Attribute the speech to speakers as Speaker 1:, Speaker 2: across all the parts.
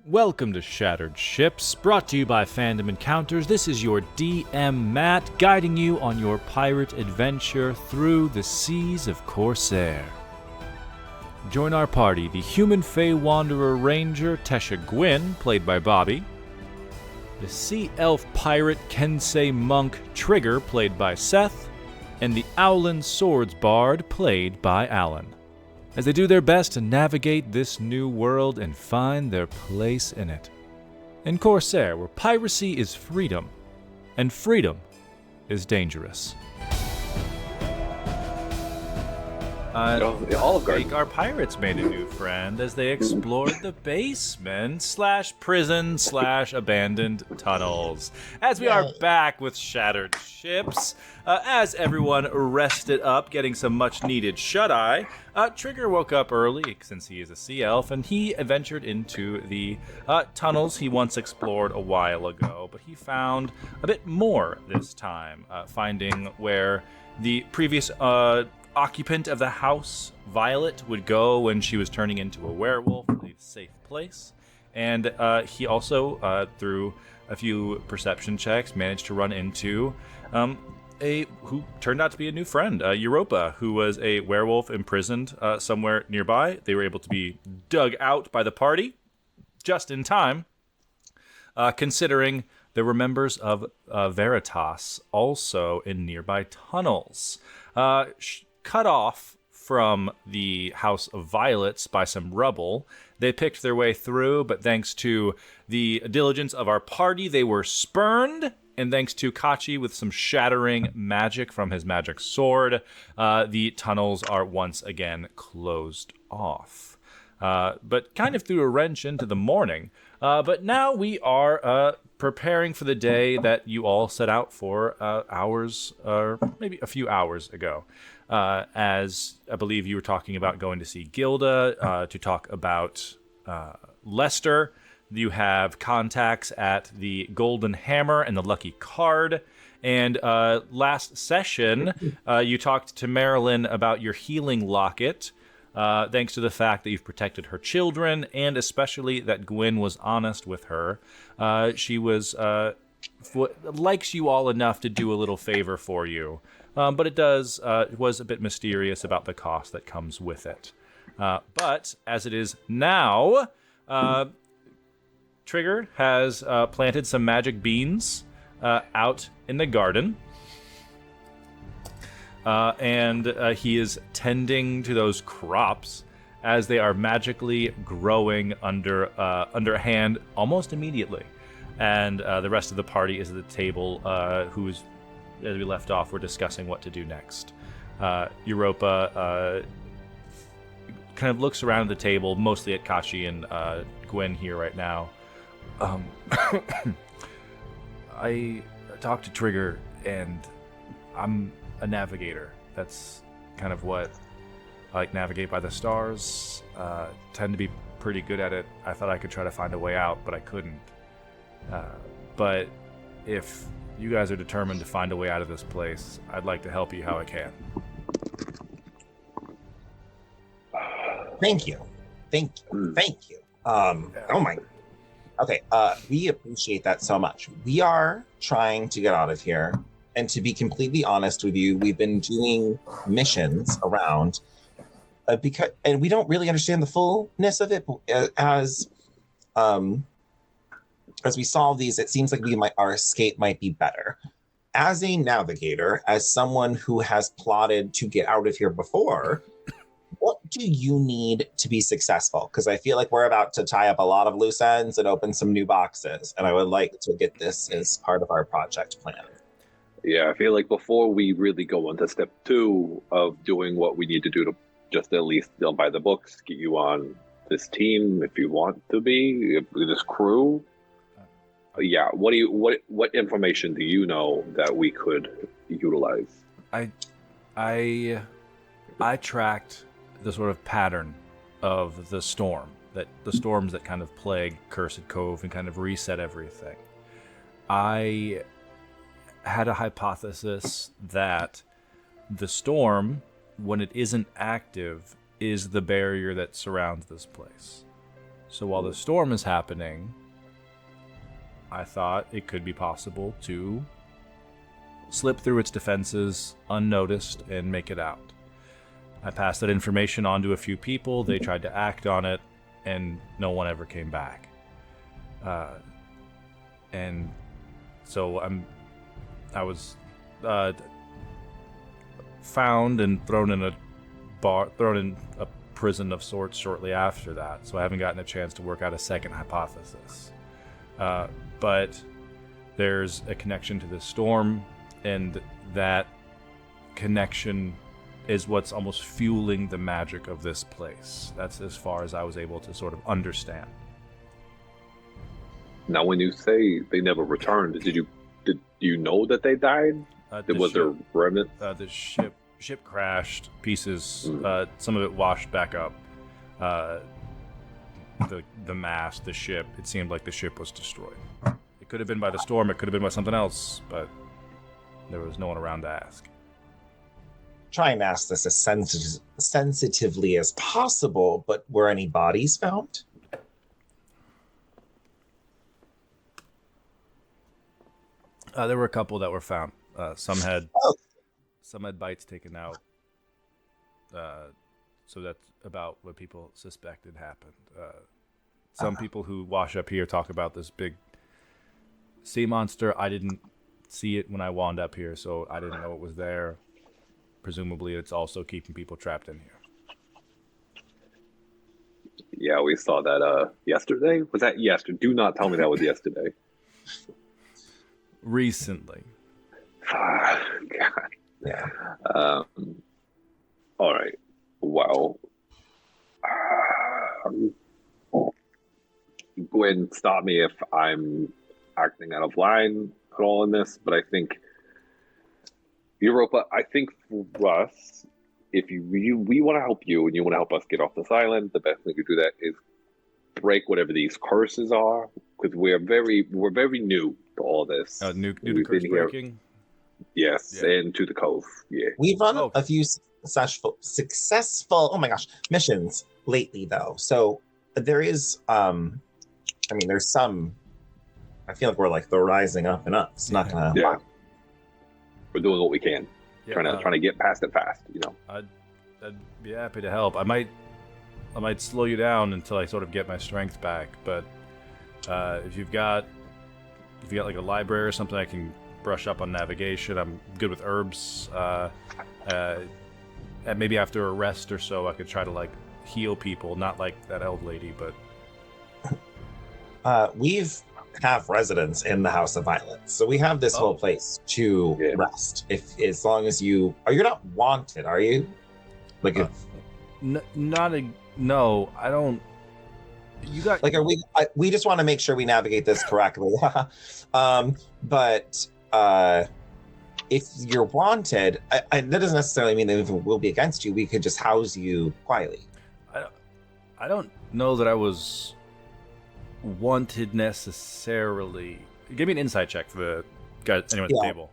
Speaker 1: Welcome to Shattered Ships, brought to you by Fandom Encounters. This is your DM Matt, guiding you on your pirate adventure through the seas of Corsair. Join our party, the Human Fey Wanderer Ranger Tesha Gwyn, played by Bobby, the Sea Elf Pirate Kensei Monk Trigger, played by Seth, and the Owlin Swords Bard, played by Alan, as they do their best to navigate this new world and find their place in it. In Corsair, where piracy is freedom, and freedom is dangerous. Our pirates made a new friend as they explored the basement/prison/abandoned tunnels. As we are back with Shattered Ships, as everyone rested up, getting some much-needed shut-eye, Trigger woke up early since he is a sea elf, and he ventured into the tunnels he once explored a while ago, but he found a bit more this time, finding where the previous occupant of the house, Violet, would go when she was turning into a werewolf, a safe place. And he also, through a few perception checks, managed to run into who turned out to be a new friend, Europa, who was a werewolf imprisoned somewhere nearby. They were able to be dug out by the party just in time, considering there were members of Veritas also in nearby tunnels. Cut off from the House of Violets by some rubble, they picked their way through, but thanks to the diligence of our party, they were spurned, and thanks to Kachi with some shattering magic from his magic sword, the tunnels are once again closed off. But kind of threw a wrench into the morning. But now we are preparing for the day that you all set out for hours, or maybe a few hours ago. As I believe you were talking about going to see Gilda, to talk about Lester. You have contacts at the Golden Hammer and the Lucky Card. And last session, you talked to Marilyn about your healing locket, thanks to the fact that you've protected her children, and especially that Gwyn was honest with her. She was likes you all enough to do a little favor for you. But it was a bit mysterious about the cost that comes with it. But as it is now, Trigger has planted some magic beans out in the garden. And he is tending to those crops as they are magically growing underhand almost immediately. And the rest of the party is at the table, who's, as we left off, we're discussing what to do next. Europa kind of looks around the table, mostly at Kachi and Gwyn here right now. I talked to Trigger, and I'm a navigator. That's kind of what I like, navigate by the stars. Tend to be pretty good at it. I thought I could try to find a way out, but I couldn't. But if you guys are determined to find a way out of this place, I'd like to help you how I can.
Speaker 2: Thank you. Oh my. Okay, we appreciate that so much. We are trying to get out of here, and to be completely honest with you, we've been doing missions around and we don't really understand the fullness of it. As we solve these, it seems like our escape might be better. As a navigator, as someone who has plotted to get out of here before, what do you need to be successful? Because I feel like we're about to tie up a lot of loose ends and open some new boxes, and I would like to get this as part of our project plan.
Speaker 3: Yeah, I feel like before we really go on to step 2 of doing what we need to do to just at least by the books, get you on this team if you want to be, this crew. Yeah, what information do you know that we could utilize?
Speaker 1: I tracked the sort of pattern of the storms that kind of plague Cursed Cove and kind of reset everything. I had a hypothesis that the storm, when it isn't active, is the barrier that surrounds this place. So while the storm is happening, I thought it could be possible to slip through its defenses unnoticed and make it out. I passed that information on to a few people. They tried to act on it, and no one ever came back. And so I was found and thrown in a prison of sorts shortly after that. So I haven't gotten a chance to work out a second hypothesis. But there's a connection to the storm, and that connection is what's almost fueling the magic of this place. That's as far as I was able to sort of understand.
Speaker 3: Now, when you say they never returned, did you know that they died? Was there remnant?
Speaker 1: The ship crashed. Pieces. Some of it washed back up. The mast, the ship. It seemed like the ship was destroyed. It could have been by the storm. It could have been by something else, but there was no one around to ask.
Speaker 2: Try and ask this as sensitively as possible, but were any bodies found?
Speaker 1: There were a couple that were found. Some had bites taken out. So that's about what people suspected happened. Some people who wash up here talk about this big sea monster. I didn't see it when I wound up here, so I didn't know it was there. Presumably, it's also keeping people trapped in here.
Speaker 3: Yeah, we saw that yesterday. Was that yesterday? Do not tell me that was yesterday.
Speaker 1: Recently.
Speaker 3: God.
Speaker 2: Yeah.
Speaker 3: All right. Well, Gwen, stop me if I'm acting out of line at all in this, but I think Europa. I think for us, if we want to help you and you want to help us get off this island, the best thing to do that is break whatever these curses are, because we're very new to all this.
Speaker 1: New to curse breaking?
Speaker 3: Yes, yeah. And to the cove. Yeah,
Speaker 2: we've run a few successful missions lately, though. So there is there's some. I feel like we're like they're rising up and up. It's not gonna.
Speaker 3: Yeah. We're doing what we can. Yeah, trying to get past it fast.
Speaker 1: I'd be happy to help. I might slow you down until I sort of get my strength back. But if you got like a library or something, I can brush up on navigation. I'm good with herbs. And maybe after a rest or so, I could try to like heal people. Not like that old lady, but
Speaker 2: we've have residents in the House of Violence, so we have this whole place to rest. As long as you're not wanted, are you? Like
Speaker 1: no, I don't. You got
Speaker 2: like, are we? We just want to make sure we navigate this correctly. But if you're wanted, that doesn't necessarily mean that if it will be against you, we could just house you quietly.
Speaker 1: I don't know that I was wanted necessarily. Give me an insight check for the guy anyone at the table.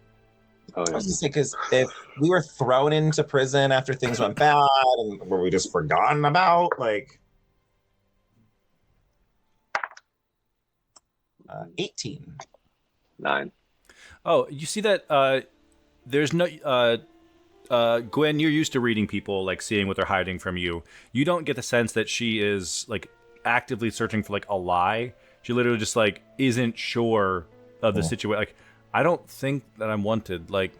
Speaker 2: I was gonna say, because if we were thrown into prison after things went bad, and were we just forgotten about, like 18.
Speaker 3: 9.
Speaker 1: Oh, you see that? There's no. Gwen, you're used to reading people, like seeing what they're hiding from you. You don't get the sense that she is like actively searching for like a lie. She literally just like isn't sure of the situation. Like, I don't think that I'm wanted. Like,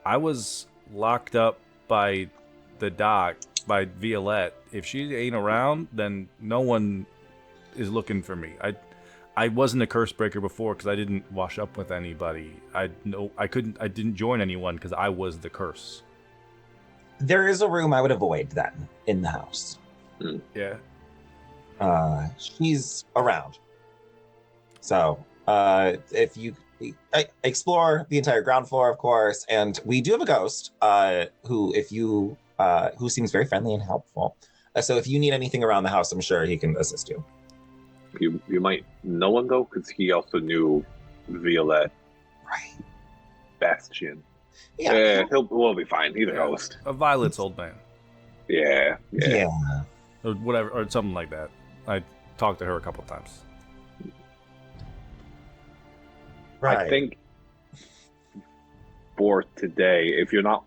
Speaker 1: I was locked up by the dock by Violette. If she ain't around, then no one is looking for me. I wasn't a curse breaker before because I didn't wash up with anybody. I didn't join anyone because I was the curse.
Speaker 2: There is a room I would avoid then in the house.
Speaker 1: Yeah.
Speaker 2: She's around. So if you explore the entire ground floor, of course, and we do have a ghost who seems very friendly and helpful. So if you need anything around the house, I'm sure he can assist you.
Speaker 3: You might know him though, because he also knew Violette.
Speaker 2: Right.
Speaker 3: Bastion.
Speaker 2: Yeah.
Speaker 3: We'll be fine. He's a ghost.
Speaker 1: A Violet's old man.
Speaker 3: Yeah.
Speaker 2: Yeah.
Speaker 1: Or whatever, or something like that. talked to her a couple times.
Speaker 2: Right.
Speaker 3: I think for today, if you're not,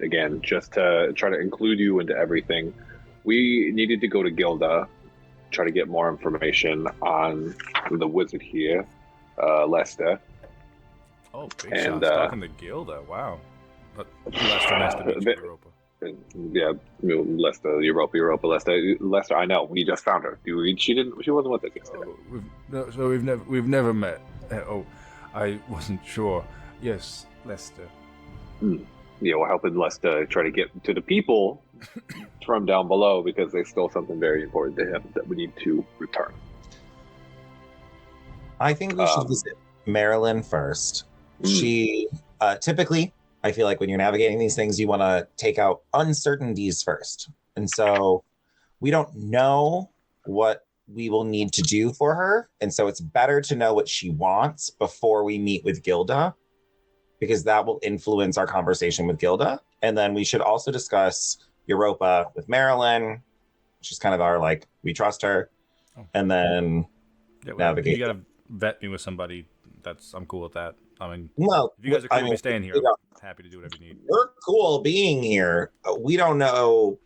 Speaker 3: again, just to try to include you into everything, we needed to go to Gilda, try to get more information on the wizard here, Lester.
Speaker 1: Oh, big
Speaker 3: And,
Speaker 1: shots. Talking to Gilda. Wow. Lester, nice to meet you, Europa.
Speaker 3: Yeah, Europa, Lester. I know. We just found her. She wasn't with us yesterday.
Speaker 1: We've never met. I wasn't sure. Yes, Lester.
Speaker 3: We're helping Lester try to get to the people from down below because they stole something very important to him that we need to return.
Speaker 2: I think we should visit Marilyn first. She typically, I feel like when you're navigating these things, you want to take out uncertainties first. And so we don't know what we will need to do for her. And so it's better to know what she wants before we meet with Gilda, because that will influence our conversation with Gilda. And then we should also discuss Europa with Marilyn. She's kind of our, like, we trust her. And then navigate.
Speaker 1: You got to vet me with somebody. I'm cool with that. I mean,
Speaker 2: well,
Speaker 1: if you guys are cool with me staying here, I'm happy to do whatever you need.
Speaker 2: We're cool being here. We don't know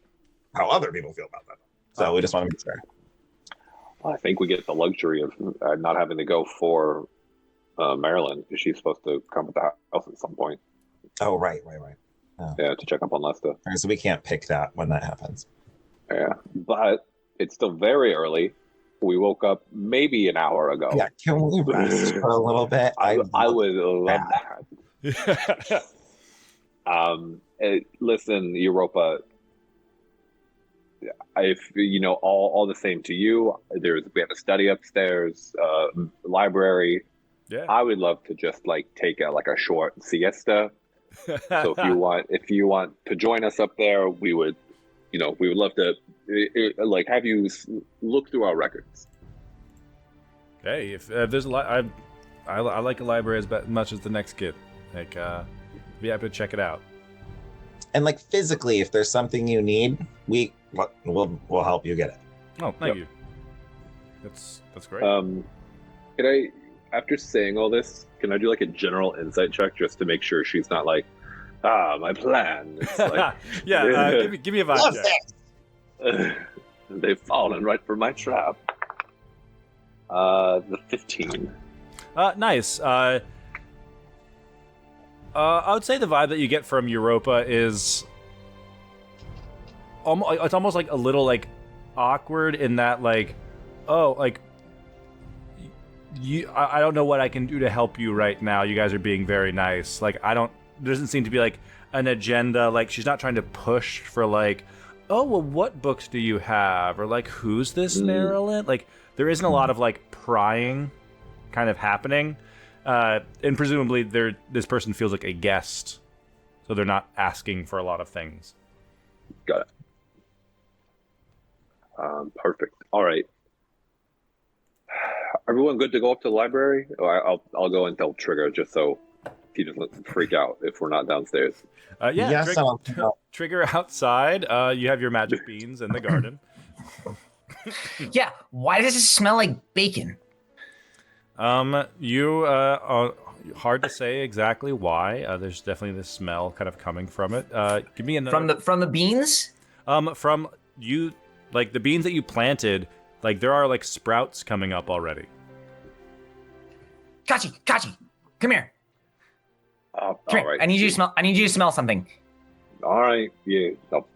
Speaker 2: how other people feel about that. So we just want to make sure.
Speaker 3: I think we get the luxury of not having to go for Marilyn, because she's supposed to come to the house at some point.
Speaker 2: Oh, right. Oh.
Speaker 3: Yeah, to check up on Lester.
Speaker 2: Right, so we can't pick that when that happens.
Speaker 3: Yeah, but it's still very early. We woke up maybe an hour ago.
Speaker 2: Yeah, can we rest for a little bit?
Speaker 3: I would love that. Listen, Europa, if all the same to you, we have a study upstairs, library.
Speaker 1: Yeah.
Speaker 3: I would love to just take a short siesta. So if you want to join us up there, we would love to have you look through our records.
Speaker 1: Hey, if there's a lot, I like a library as much as the next kid. Be happy to check it out.
Speaker 2: And physically, if there's something you need, we'll help you get it.
Speaker 1: Oh, thank you. That's great.
Speaker 3: Can I, after saying all this, can I do a general insight check just to make sure she's not my plan? It's
Speaker 1: yeah, give me a vibe check.
Speaker 3: They've fallen right for my trap. The 15.
Speaker 1: Nice. I would say the vibe that you get from Europa is it's almost a little awkward in that I don't know what I can do to help you right now. You guys are being very nice. There doesn't seem to be an agenda. She's not trying to push for oh, well, what books do you have? Or who's this Marilyn? There isn't a lot of prying kind of happening. And presumably this person feels like a guest. So they're not asking for a lot of things.
Speaker 3: Got it. Perfect. All right. Everyone good to go up to the library? I'll go and tell Trigger just so he doesn't freak out if we're not downstairs.
Speaker 2: Yes,
Speaker 1: Trigger outside. You have your magic beans in the garden.
Speaker 4: Yeah. Why does it smell like bacon?
Speaker 1: You hard to say exactly why. There's definitely this smell kind of coming from it. Give me another
Speaker 4: from the beans.
Speaker 1: From you, the beans that you planted. There are sprouts coming up already.
Speaker 4: Kachi, come here.
Speaker 3: All
Speaker 4: Come here.
Speaker 3: right.
Speaker 4: I need you to smell something.
Speaker 3: All right. Yeah. I'll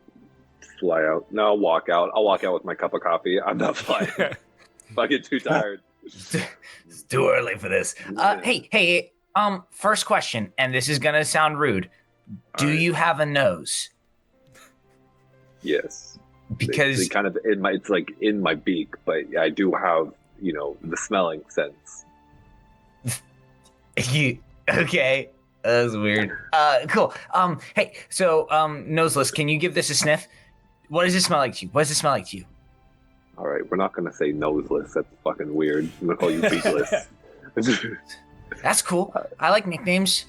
Speaker 3: fly out. No, I'll walk out. I'll walk out with my cup of coffee. I'm not flying. If I get too tired.
Speaker 4: It's too early for this. Hey. First question, and this is gonna sound rude. Do you have a nose?
Speaker 3: Yes.
Speaker 4: Because
Speaker 3: it's kind of it's in my beak, but I do have the smelling sense.
Speaker 4: Okay, that was weird. Cool. Hey, so noseless, can you give this a sniff? What does it smell like to you?
Speaker 3: All right, we're not gonna say noseless. That's fucking weird. I'm gonna call you beakless.
Speaker 4: That's cool. I like nicknames.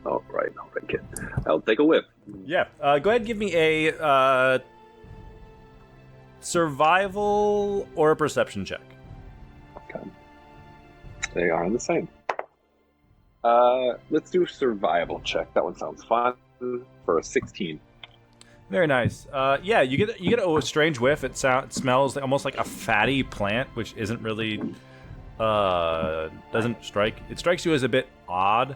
Speaker 3: All right, kid. I'll take a whiff.
Speaker 1: Yeah. Go ahead and give me a survival or a perception check.
Speaker 3: Okay. They are the same. Let's do survival check. That one sounds fun for a 16.
Speaker 1: Very nice. Yeah, you get a strange whiff. It smells like almost like a fatty plant, which isn't really doesn't strike. It strikes you as a bit odd.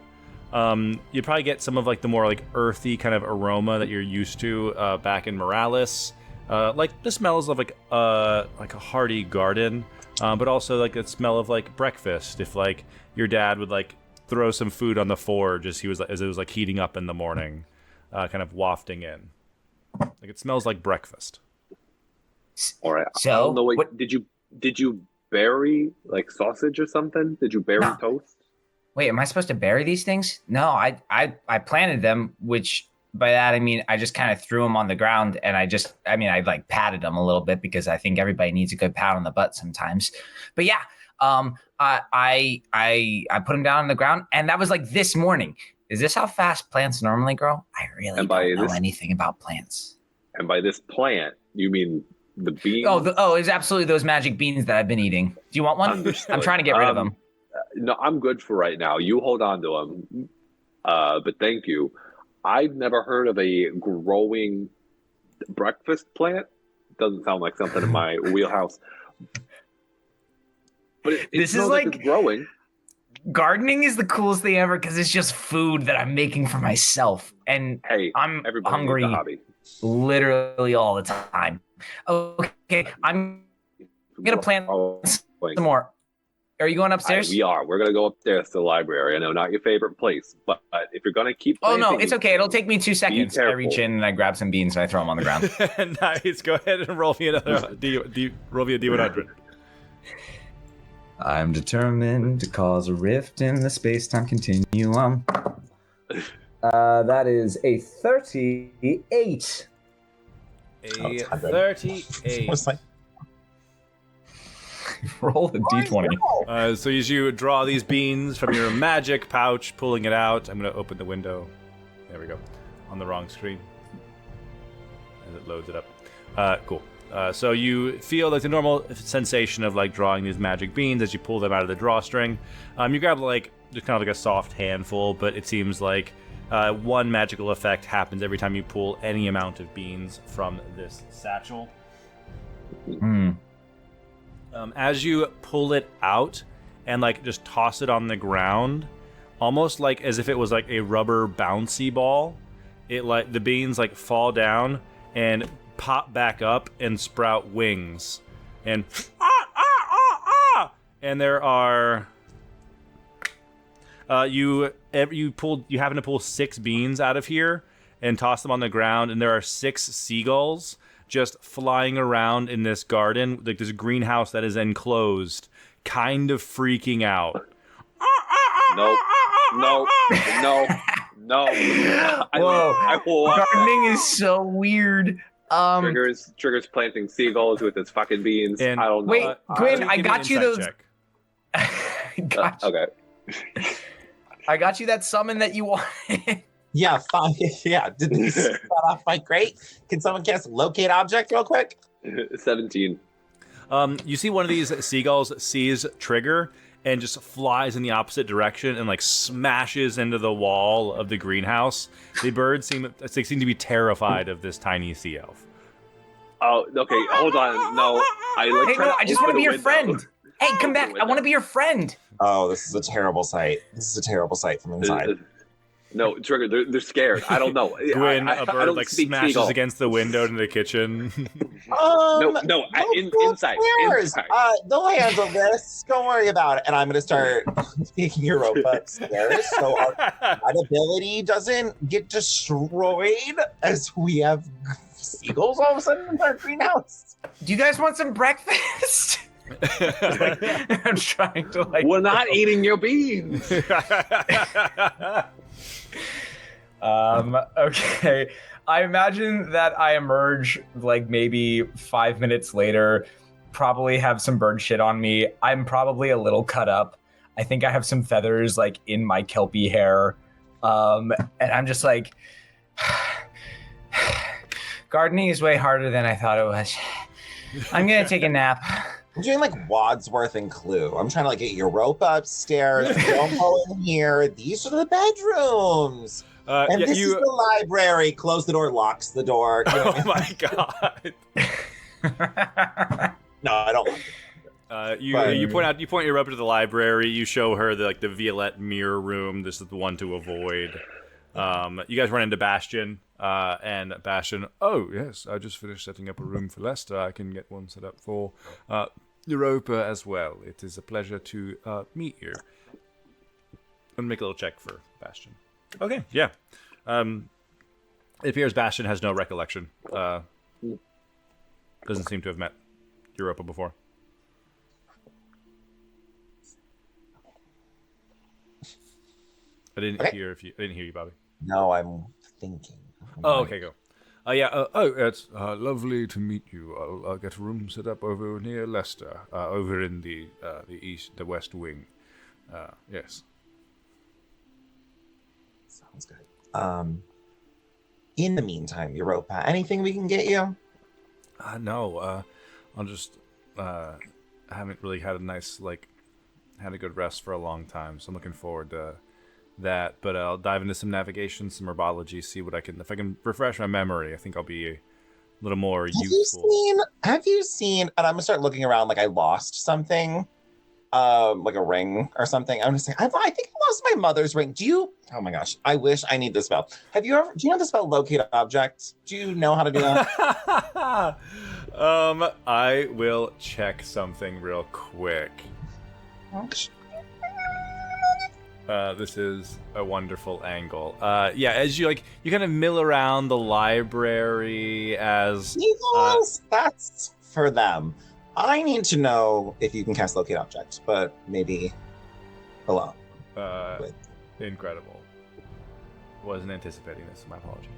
Speaker 1: You probably get some of like the more like earthy kind of aroma that you're used to back in Morales. Like the smells of like a hardy garden, but also like the smell of like breakfast. If like your dad would like throw some food on the forge as it was like heating up in the morning, kind of wafting in. Like it smells like breakfast.
Speaker 3: All right.
Speaker 4: So,
Speaker 3: I don't know. Wait,
Speaker 4: what-
Speaker 3: did you bury like sausage or something? Did you bury
Speaker 4: No.
Speaker 3: toast?
Speaker 4: Wait, am I supposed to bury these things? No, I planted them, which by that I mean I just kind of threw them on the ground, and I like patted them a little bit because I think everybody needs a good pat on the butt sometimes. But yeah, I put them down on the ground, and that was like this morning. Is this how fast plants normally grow? I really don't know anything about plants.
Speaker 3: And by this plant, you mean the beans?
Speaker 4: It's absolutely those magic beans that I've been eating. Do you want one?
Speaker 3: Understood.
Speaker 4: I'm trying to get rid of them.
Speaker 3: No, I'm good for right now. You hold on to them. But thank you. I've never heard of a growing breakfast plant. Doesn't sound like something in my wheelhouse. But it
Speaker 4: This is
Speaker 3: smells
Speaker 4: like-
Speaker 3: it's growing.
Speaker 4: Gardening is the coolest thing ever because it's just food that I'm making for myself, and
Speaker 3: Hey,
Speaker 4: I'm
Speaker 3: everybody
Speaker 4: hungry
Speaker 3: needs a hobby.
Speaker 4: literally all the time. Okay, I'm gonna plant some more. Are you going upstairs?
Speaker 3: We are. We're gonna go upstairs to the library. I know, not your favorite place, but if you're gonna keep.
Speaker 4: Oh no,
Speaker 3: planting,
Speaker 4: it's okay. It'll take me 2 seconds. I
Speaker 3: careful.
Speaker 4: reach in and I grab some beans and I throw them on the ground.
Speaker 1: Nice. Go ahead and roll me another roll me a D100.
Speaker 4: I'm determined to cause a rift in the space-time continuum. That is a 38.
Speaker 1: A
Speaker 2: Oh, it's 100.
Speaker 1: 38.
Speaker 2: It's like,
Speaker 4: Roll the d20.
Speaker 1: So as you draw these beans from your magic pouch, pulling it out, I'm going to open the window. There we go. On the wrong screen. As it loads it up. Cool. So you feel like the normal sensation of like drawing these magic beans as you pull them out of the drawstring. You grab like just kind of like a soft handful, but it seems like one magical effect happens every time you pull any amount of beans from this satchel. As you pull it out and like just toss it on the ground, almost like as if it was like a rubber bouncy ball, it like the beans like fall down and pop back up and sprout wings, and and there are you happen to pull 6 beans out of here and toss them on the ground, and there are 6 seagulls just flying around in this garden, like this greenhouse that is enclosed, kind of freaking out.
Speaker 3: No.
Speaker 4: Whoa. Gardening is so weird.
Speaker 3: Triggers planting seagulls with his fucking beans.
Speaker 1: And
Speaker 3: I don't know.
Speaker 4: Wait, Gwen, I
Speaker 1: Give me
Speaker 4: got
Speaker 1: an
Speaker 4: you
Speaker 1: insight
Speaker 4: those.
Speaker 1: check.
Speaker 3: Okay.
Speaker 4: I got you that summon that you wanted.
Speaker 2: yeah, fine. Yeah, didn't you start off like great? Can someone cast locate object real quick?
Speaker 3: 17.
Speaker 1: You see one of these seagulls sees Trigger and just flies in the opposite direction and like smashes into the wall of the greenhouse. The birds seem to be terrified of this tiny sea elf.
Speaker 3: Oh, okay. Hold on. No,
Speaker 4: I just want to be your friend. Hey, come back. I want to be your friend.
Speaker 2: Oh, this is a terrible sight. This is a terrible sight from inside.
Speaker 3: No, Trigger, they're scared. I don't know.
Speaker 1: Gwen,
Speaker 3: I
Speaker 1: a bird
Speaker 3: don't
Speaker 1: like
Speaker 3: speak
Speaker 1: smashes
Speaker 3: seagull.
Speaker 1: against the window in the kitchen.
Speaker 3: Inside.
Speaker 2: They'll handle this. Don't worry about it. And I'm going to start speaking Europa upstairs so our ability doesn't get destroyed as we have seagulls all of a sudden in our greenhouse.
Speaker 4: Do you guys want some breakfast? I'm trying to like.
Speaker 3: We're not eating your beans.
Speaker 4: Okay. I imagine that I emerge like maybe 5 minutes later, probably have some bird shit on me. I'm probably a little cut up. I think I have some feathers like in my kelpie hair. And I'm just like, gardening is way harder than I thought it was. I'm gonna take a nap.
Speaker 2: I'm doing like Wadsworth and Clue. I'm trying to like get Europa upstairs. Don't go in here. These are the bedrooms. And
Speaker 1: yeah,
Speaker 2: this is the library. Close the door, locks the door. You know what I mean?
Speaker 1: My God.
Speaker 2: No, I don't like it.
Speaker 1: You point her up to the library. You show her the Violette mirror room. This is the one to avoid. You guys run into Bastion, and Bastion. Oh yes, I just finished setting up a room for Lester. I can get one set up for Europa as well. It is a pleasure to meet you. I'm gonna make a little check for Bastion. Okay, yeah. It appears Bastion has no recollection. Doesn't seem to have met Europa before. I didn't hear you, Bobby.
Speaker 2: No, I'm thinking.
Speaker 1: Oh, okay, go. It's lovely to meet you. I'll get a room set up over near Leicester, over in the west wing. Yes.
Speaker 2: Sounds good. In the meantime, Europa, anything we can get you?
Speaker 1: No. I'll just haven't really had a good rest for a long time, so I'm looking forward to that. But I'll dive into some navigation, some herbology, see what if I can refresh my memory. I think I'll be a little more useful.
Speaker 2: Have you seen? And I'm gonna start looking around like I lost something, like a ring or something. I'm just saying, I think I lost my mother's ring. Do you? Oh my gosh, I wish I need this spell. Do you know the spell locate object? Do you know how to do that?
Speaker 1: I will check something real quick. This is a wonderful angle. Yeah, as you kind of mill around the library as
Speaker 2: that's for them. I need to know if you can cast locate object, but maybe alone.
Speaker 1: Incredible. Wasn't anticipating this. My apologies.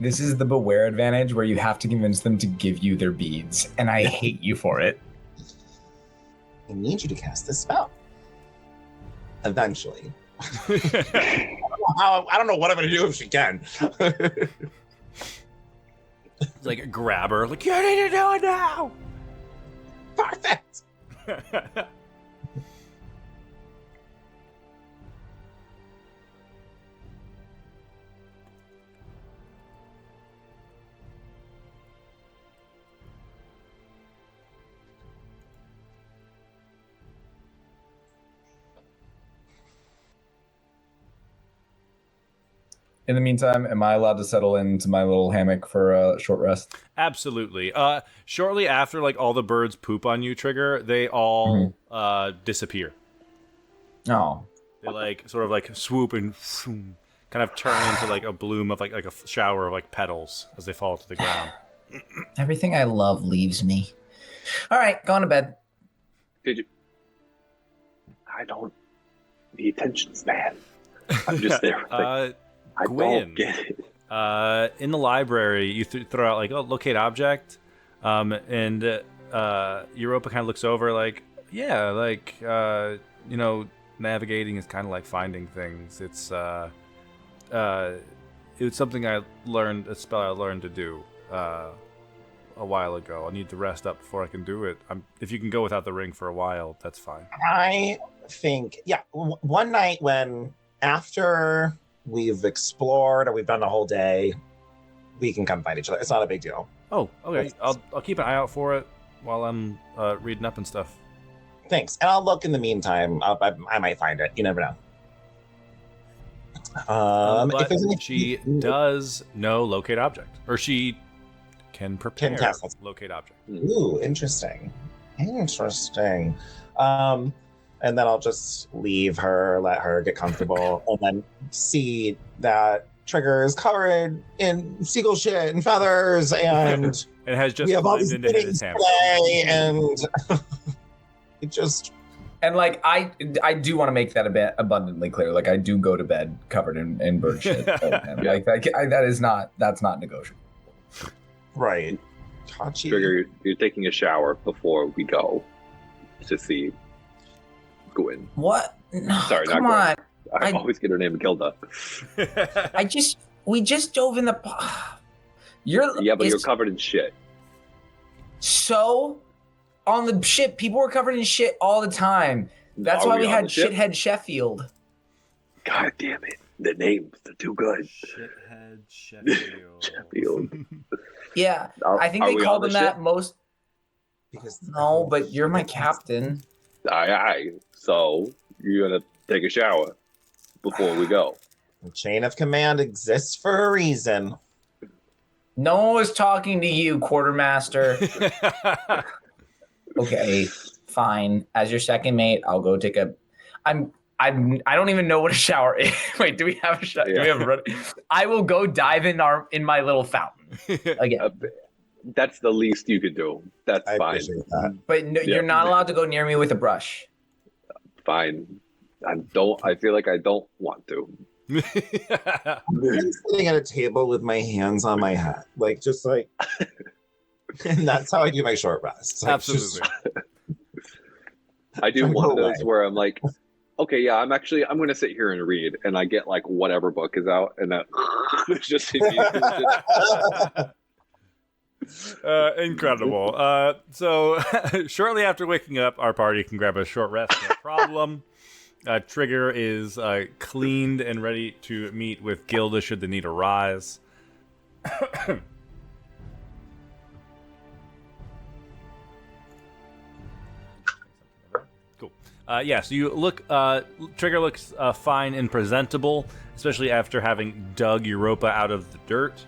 Speaker 4: This is the beware advantage where you have to convince them to give you their beads, and I hate you for it.
Speaker 2: I need you to cast this spell. Eventually. I don't know what I'm going to do if she can.
Speaker 1: Like, grab her. Like, you need to do it now!
Speaker 2: Perfect!
Speaker 5: In the meantime, am I allowed to settle into my little hammock for a short rest?
Speaker 1: Absolutely. Shortly after, all the birds poop on you, Trigger, they all disappear.
Speaker 5: Oh.
Speaker 1: They sort of swoop and kind of turn into a bloom of like a shower of petals as they fall to the ground.
Speaker 4: Everything I love leaves me. All right, going to bed.
Speaker 3: Did you? I don't. The attention span. I'm just there. I
Speaker 1: Gwyn,
Speaker 3: don't get it.
Speaker 1: In the library, you throw out locate object, and Europa kind of looks over navigating is kind of like finding things. It's something a spell I learned to do a while ago. I need to rest up before I can do it. If you can go without the ring for a while, that's fine.
Speaker 2: I think, one night after we've explored or we've done a whole day, we can come find each other. It's not a big deal.
Speaker 1: Oh, okay. I'll keep an eye out for it while I'm reading up and stuff.
Speaker 2: Thanks. And I'll look in the meantime. I might find it. You never know.
Speaker 1: But she does know locate object, or she can prepare locate object.
Speaker 2: Ooh, interesting. And then I'll just leave her, let her get comfortable, and then see that Trigger is covered in seagull shit and feathers, and
Speaker 1: it has just
Speaker 2: we have all
Speaker 1: climbed
Speaker 2: these
Speaker 1: into his hammock.
Speaker 2: And it just...
Speaker 5: And I do want to make that abundantly clear. I do go to bed covered in bird shit. That's not negotiable.
Speaker 2: Right. Tachi.
Speaker 3: Trigger, you're taking a shower before we go to see Gwyn.
Speaker 4: What? No,
Speaker 3: Sorry,
Speaker 4: come
Speaker 3: not
Speaker 4: on.
Speaker 3: Gwyn. I always get her name Gilda.
Speaker 4: We just dove in the.
Speaker 3: You're covered in shit.
Speaker 4: So, on the ship, people were covered in shit all the time. That's
Speaker 3: Are
Speaker 4: why we
Speaker 3: on
Speaker 4: had
Speaker 3: the ship?
Speaker 4: Shithead Sheffield.
Speaker 3: God damn it. The names are too good.
Speaker 1: Shithead Sheffield.
Speaker 3: Sheffield.
Speaker 4: Yeah,
Speaker 3: Are-
Speaker 4: I think
Speaker 3: are
Speaker 4: they
Speaker 3: we
Speaker 4: called
Speaker 3: on
Speaker 4: him
Speaker 3: the
Speaker 4: that
Speaker 3: ship?
Speaker 4: most.
Speaker 2: Because
Speaker 4: No, but you're my captain.
Speaker 3: Aye. So you're gonna take a shower before we go.
Speaker 2: The chain of command exists for a reason.
Speaker 4: No one was talking to you, quartermaster. Okay, fine. As your second mate, I'll go take a. I don't even know what a shower is. Wait, do we have a shower? Do we have a run? I will go dive in my little fountain again.
Speaker 3: That's the least you could do. That's
Speaker 2: I
Speaker 3: fine.
Speaker 2: appreciate that.
Speaker 4: But no,
Speaker 3: Yeah.
Speaker 4: you're not allowed to go near me with a brush.
Speaker 3: Fine. I feel like I don't want to.
Speaker 2: I'm sitting at a table with my hands on my head, like just like, and that's how I do my short rests. Like,
Speaker 1: Absolutely.
Speaker 3: I do
Speaker 2: Don't
Speaker 3: one of
Speaker 2: go
Speaker 3: those
Speaker 2: away.
Speaker 3: where I'm like, okay, yeah, I'm going to sit here and read, and I get like whatever book is out, and that it's just
Speaker 1: Incredible. So shortly after waking up, our party can grab a short rest, no problem. Trigger is cleaned and ready to meet with Gilda should the need arise. Cool. Yeah, so you look, Trigger looks fine and presentable, especially after having dug Europa out of the dirt.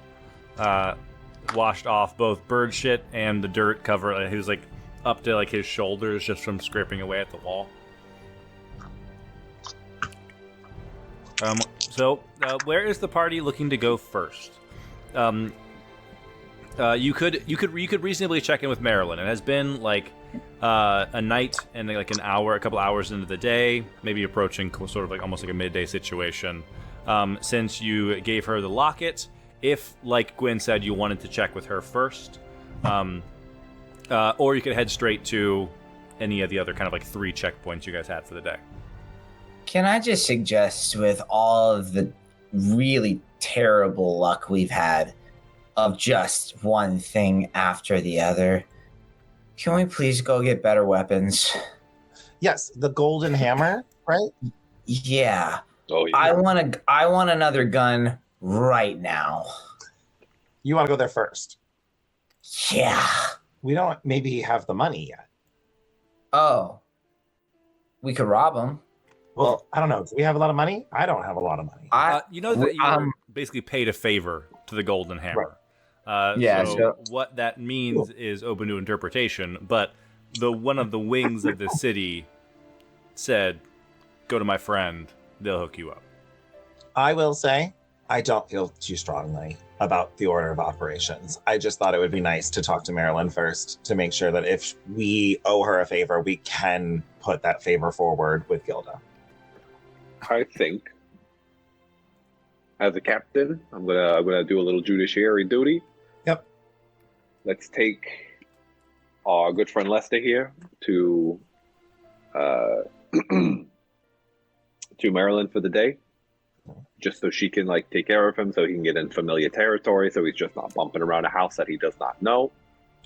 Speaker 1: Washed off both bird shit and the dirt cover. He was like up to like his shoulders just from scraping away at the wall. So where is the party looking to go first? You could reasonably check in with Marilyn. It has been like a night and like a couple hours into the day, maybe approaching sort of like almost like a midday situation. Since you gave her the locket, if like Gwen said, you wanted to check with her first, or you could head straight to any of the other kind of like 3 checkpoints you guys had for the day.
Speaker 4: Can I just suggest, with all of the really terrible luck we've had of just one thing after the other, can we please go get better weapons?
Speaker 2: Yes, the golden hammer, right?
Speaker 4: Yeah.
Speaker 3: Oh yeah.
Speaker 4: I want another gun right now.
Speaker 2: You want to go there first.
Speaker 4: Yeah.
Speaker 2: We don't maybe have the money yet.
Speaker 4: Oh. We could rob them.
Speaker 2: Well, I don't know. Do we have a lot of money? I don't have a lot of money.
Speaker 1: You know that you were basically paid a favor to the Golden Hammer.
Speaker 4: Yeah,
Speaker 1: So what that means is open to interpretation. But one of the wings of the city said, "Go to my friend; they'll hook you up."
Speaker 2: I will say, I don't feel too strongly about the order of operations. I just thought it would be nice to talk to Marilyn first to make sure that if we owe her a favor, we can put that favor forward with Gilda.
Speaker 3: I think, as a captain, I'm gonna do a little judiciary duty.
Speaker 2: Yep.
Speaker 3: Let's take our good friend Lester here to to Maryland for the day, just so she can like take care of him, so he can get in familiar territory, so he's just not bumping around a house that he does not know.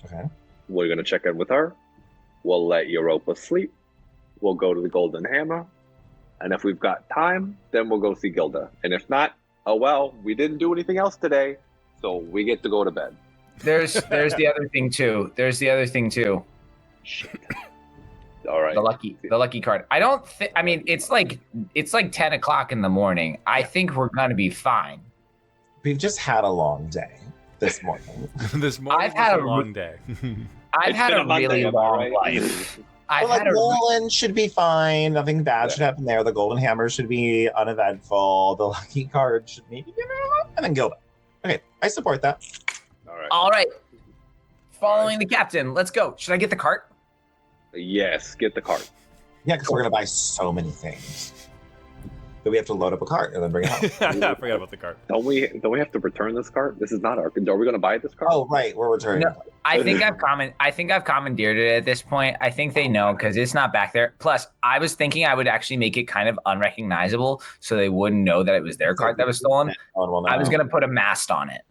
Speaker 2: Okay.
Speaker 3: We're gonna check in with her. We'll let Europa sleep. We'll go to the Golden Hammer. And if we've got time, then we'll go see Gilda. And if not, oh well, we didn't do anything else today, so we get to go to bed.
Speaker 4: There's the other thing too.
Speaker 3: Shit. All right.
Speaker 4: The lucky card. I don't think. I mean, it's like 10 o'clock in the morning. I think we're gonna be fine.
Speaker 2: We've just had a long day this morning.
Speaker 1: This morning
Speaker 4: I've had
Speaker 1: was a
Speaker 4: a
Speaker 1: long day.
Speaker 4: I've
Speaker 3: It's
Speaker 4: had
Speaker 3: been
Speaker 4: a
Speaker 3: Monday,
Speaker 4: really
Speaker 3: am I
Speaker 4: long
Speaker 3: right?
Speaker 4: life. I've
Speaker 2: Well,
Speaker 4: had
Speaker 2: like
Speaker 4: a
Speaker 2: Nolan should be fine. Nothing bad should happen there. The golden hammer should be uneventful. The lucky card should maybe be Marilyn, and then Gilda. Okay, I support that.
Speaker 3: All right.
Speaker 4: all right. Following the captain. Let's go. Should I get the cart?
Speaker 3: Yes, get the cart.
Speaker 2: Yeah, because we're gonna buy so many things that we have to load up a cart and then bring it home.
Speaker 1: I forgot about the cart.
Speaker 3: Don't we have to return this cart? This is not our. Are we going to buy this cart?
Speaker 2: Oh, right, we're returning.
Speaker 4: No. I think I've commandeered it at this point. I think they know because it's not back there. Plus, I was thinking I would actually make it kind of unrecognizable so they wouldn't know that it was their cart that was stolen.
Speaker 2: No one will know.
Speaker 4: I was gonna put a mast on it.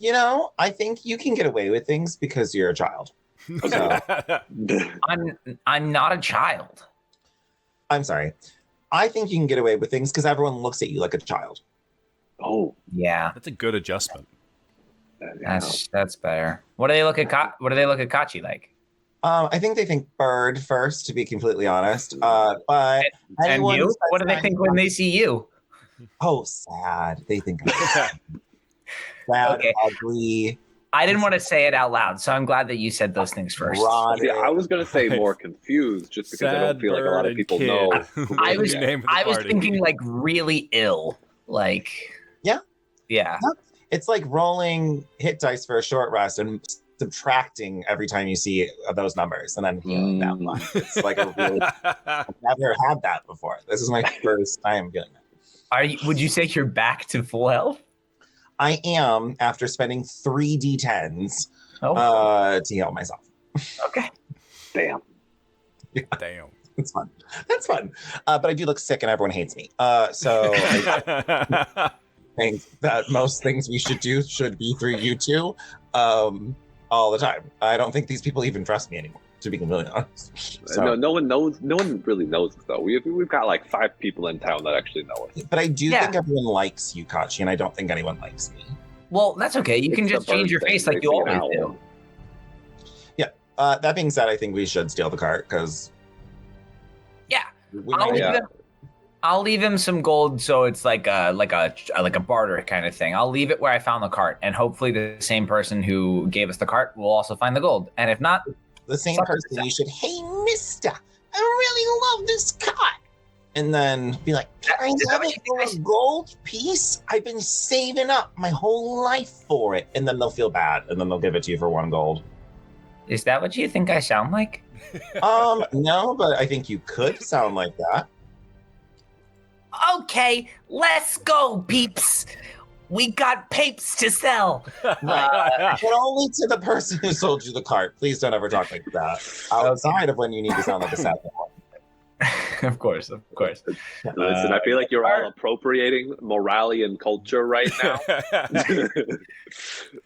Speaker 2: You know, I think you can get away with things because you're a child. So,
Speaker 4: I'm not a child.
Speaker 2: I'm sorry. I think you can get away with things because everyone looks at you like a child.
Speaker 3: Oh,
Speaker 4: Yeah,
Speaker 1: That's a good adjustment.
Speaker 4: that's better. What do they look at? Kachi like?
Speaker 2: I think they think bird first, to be completely honest. But
Speaker 4: And
Speaker 2: anyone who
Speaker 4: you?
Speaker 2: says
Speaker 4: What do they
Speaker 2: that-
Speaker 4: think when they see you?
Speaker 2: Oh, sad. They think I'm sad,
Speaker 4: Okay.
Speaker 2: ugly,
Speaker 4: I didn't want to say it out loud, so I'm glad that you said those things first.
Speaker 2: rotted.
Speaker 3: see, I was gonna say more confused, just because I don't feel like a lot of people know. who
Speaker 4: I
Speaker 3: it
Speaker 4: was
Speaker 3: is.
Speaker 1: Name of the
Speaker 4: I was
Speaker 1: party.
Speaker 4: thinking like really ill, like
Speaker 2: Yeah.
Speaker 4: yeah.
Speaker 2: It's like rolling hit dice for a short rest and subtracting every time you see those numbers and then healing that one. It's like a really, I've never had that before. This is my first time feeling that.
Speaker 4: Would you say you're back to full health?
Speaker 2: I am after spending 3 d10s to heal myself.
Speaker 4: Okay.
Speaker 3: Damn.
Speaker 1: Damn.
Speaker 2: It's fun. That's fun. But I do look sick and everyone hates me. So I think that most things we should do should be through you two all the time. I don't think these people even trust me anymore, to be completely honest. So,
Speaker 3: No one knows. No one really knows us though. We've got like 5 people in town that actually know us.
Speaker 2: but I do
Speaker 4: Yeah.
Speaker 2: think everyone likes you, Kachi, and I don't think anyone likes me.
Speaker 4: Well, that's okay. You can
Speaker 3: It's
Speaker 4: just
Speaker 3: the bird
Speaker 4: change your
Speaker 3: thing.
Speaker 4: face like
Speaker 3: They
Speaker 4: you
Speaker 3: see an
Speaker 4: always
Speaker 3: owl.
Speaker 4: do.
Speaker 2: That being said, I think we should steal the cart because
Speaker 4: Yeah.
Speaker 2: we
Speaker 4: I'll
Speaker 2: might
Speaker 4: leave
Speaker 3: yeah.
Speaker 4: him. I'll leave him some gold, so it's like a barter kind of thing. I'll leave it where I found the cart, and hopefully the same person who gave us the cart will also find the gold. And if not,
Speaker 2: the same
Speaker 4: Suck
Speaker 2: person
Speaker 4: it.
Speaker 2: you should, hey, mister, I really love this cart. And then be like, can I
Speaker 4: Is that
Speaker 2: have
Speaker 4: what
Speaker 2: it
Speaker 4: you think
Speaker 2: for
Speaker 4: I
Speaker 2: a
Speaker 4: should-
Speaker 2: gold piece? I've been saving up my whole life for it. And then they'll feel bad, and then they'll give it to you for 1 gold.
Speaker 4: is that what you think I sound like?
Speaker 2: No, but I think you could sound like that.
Speaker 4: Okay, let's go, peeps. We got papes to sell.
Speaker 2: But only to the person who sold you the cart. Please don't ever talk like that outside of when you need to sound like a sad boy.
Speaker 4: Of course.
Speaker 3: Listen, I feel like you're all appropriating morality and culture right now.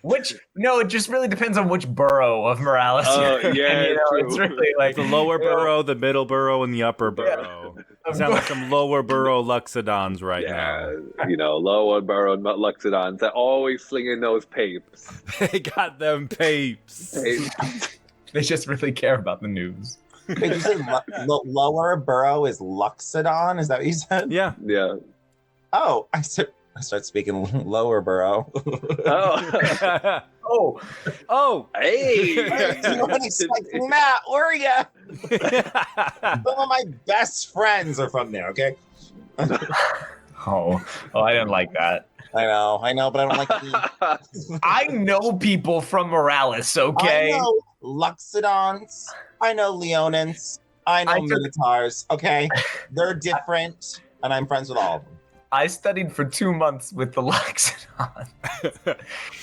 Speaker 4: It just really depends on which borough of Morales.
Speaker 3: Oh,
Speaker 4: you're in,
Speaker 3: yeah,
Speaker 4: it's
Speaker 3: true.
Speaker 4: really like
Speaker 1: the lower borough, the middle borough, and the upper borough. You sound like some lower borough Luxodons right
Speaker 3: Yeah,
Speaker 1: now.
Speaker 3: lower borough Luxodons that always slinging those papes.
Speaker 1: They got them papes.
Speaker 4: They just really care about the news.
Speaker 2: Did you say lower borough is Luxodon? Is that what you said?
Speaker 1: Yeah.
Speaker 3: Yeah.
Speaker 2: Oh, I start speaking lower borough.
Speaker 3: Oh,
Speaker 4: Oh,
Speaker 1: Oh.
Speaker 3: hey!
Speaker 2: You weren't expecting that, were you? Some of my best friends are from there, okay?
Speaker 4: I didn't like that.
Speaker 2: I know, but I don't like the...
Speaker 4: I know people from Morales, okay?
Speaker 2: I know Luxodons. I know Leonins. I know
Speaker 4: I took-
Speaker 2: Minotaurs, okay? They're different, and I'm friends with all of them.
Speaker 4: I studied for 2 months with the Luxodon.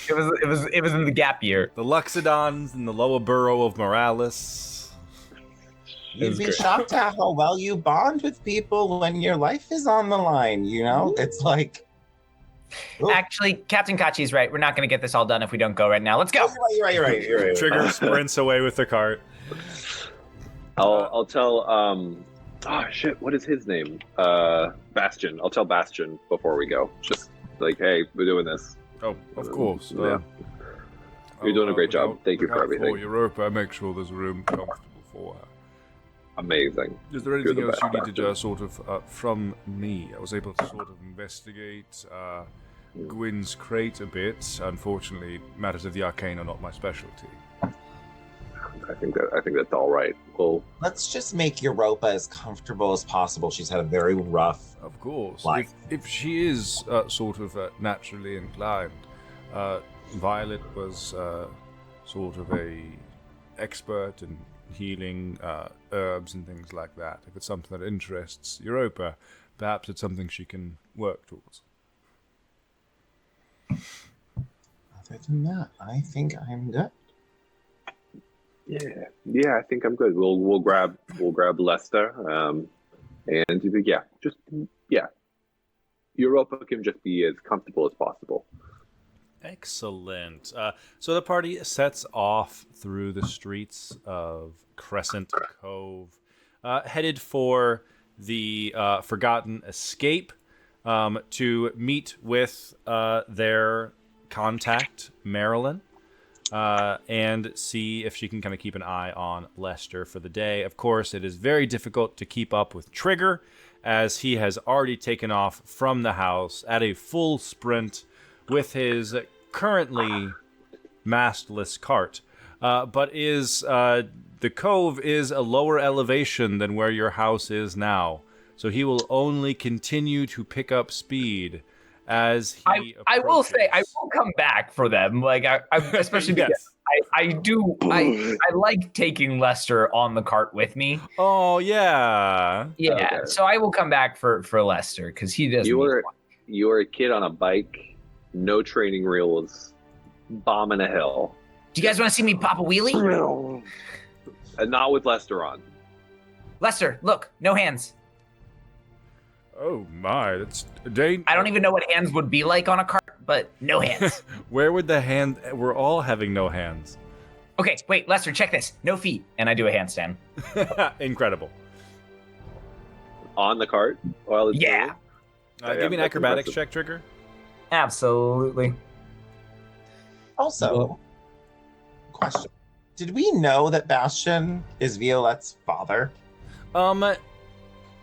Speaker 4: It was in the gap year.
Speaker 1: The Luxodons in the lower borough of Morales.
Speaker 2: You'd be shocked at how well you bond with people when your life is on the line, you know? It's like... Ooh.
Speaker 4: Actually, Captain Kachi's right. We're not going to get this all done if we don't go right now. Let's go.
Speaker 2: You're right.
Speaker 1: Trigger sprints away with the cart.
Speaker 3: I'll tell. Oh shit! What is his name? Bastion. I'll tell Bastion before we go. Just like, hey, we're doing this.
Speaker 1: Oh, of course.
Speaker 3: Yeah. You're doing a great job. Thank you for everything.
Speaker 1: For Europa, make sure there's room comfortable for her.
Speaker 3: Amazing.
Speaker 1: Is there
Speaker 3: You're
Speaker 1: anything
Speaker 3: the
Speaker 1: else you
Speaker 3: best,
Speaker 1: needed sort of from me? I was able to sort of investigate Gwyn's crate a bit. Unfortunately, matters of the arcane are not my specialty.
Speaker 3: I think that's all right. Well,
Speaker 2: Let's just make Europa as comfortable as possible. She's had a very rough...
Speaker 1: Of course.
Speaker 2: Life.
Speaker 1: If she is sort of naturally inclined, Violet was sort of a expert in healing herbs and things like that. If it's something that interests Europa, perhaps it's something she can work towards.
Speaker 2: Other than that, I think I'm good.
Speaker 3: yeah, I think I'm good. We'll grab Lester, and Europa can just be as comfortable as possible.
Speaker 1: Excellent. So the party sets off through the streets of Crescent Cove, headed for the Forgotten Escape to meet with their contact, Marilyn, and see if she can kind of keep an eye on Lester for the day. Of course, it is very difficult to keep up with Trigger, as he has already taken off from the house at a full sprint with his currently mastless cart. But the cove is a lower elevation than where your house is now, so he will only continue to pick up speed as he
Speaker 4: I will
Speaker 1: approaches.
Speaker 4: say I will come back for them. Like I especially
Speaker 1: Yes.
Speaker 4: because I like taking Lester on the cart with me.
Speaker 1: Oh yeah.
Speaker 4: Yeah,
Speaker 3: Okay.
Speaker 4: so I will come back for Lester because he doesn't.
Speaker 3: You were a kid on a bike, no training wheels, bombing a hill.
Speaker 4: Do you guys want to see me pop a wheelie?
Speaker 3: And not with Lester on.
Speaker 4: Lester, look, no hands.
Speaker 1: Oh my, that's
Speaker 4: I don't even know what hands would be like on a cart, but no hands.
Speaker 1: Where would the hand? We're all having no hands.
Speaker 4: Okay, wait, Lester, check this. No feet, and I do a handstand.
Speaker 1: Incredible.
Speaker 3: On the cart? While it's
Speaker 4: Yeah.
Speaker 3: moving?
Speaker 1: Give me an
Speaker 3: that's
Speaker 1: acrobatics
Speaker 3: impressive.
Speaker 1: check, Trigger.
Speaker 4: Absolutely.
Speaker 2: Also, question: did we know that Bastion is Violette's father?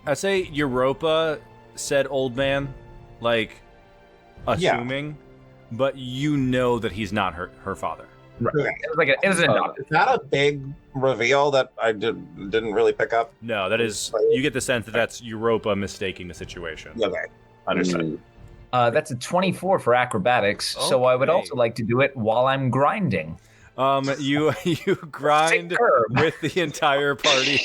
Speaker 1: I say Europa said old man, like assuming, but you know that he's not her father.
Speaker 2: Okay.
Speaker 4: It was an adopted.
Speaker 2: Is that a big reveal that I didn't really pick up?
Speaker 1: No, that is, you get the sense that that's Europa mistaking the situation.
Speaker 2: Okay, understood.
Speaker 4: That's a 24 for acrobatics, so I would
Speaker 1: Okay.
Speaker 4: also like to do it while I'm grinding.
Speaker 1: You grind
Speaker 4: Sick curb.
Speaker 1: with the entire party.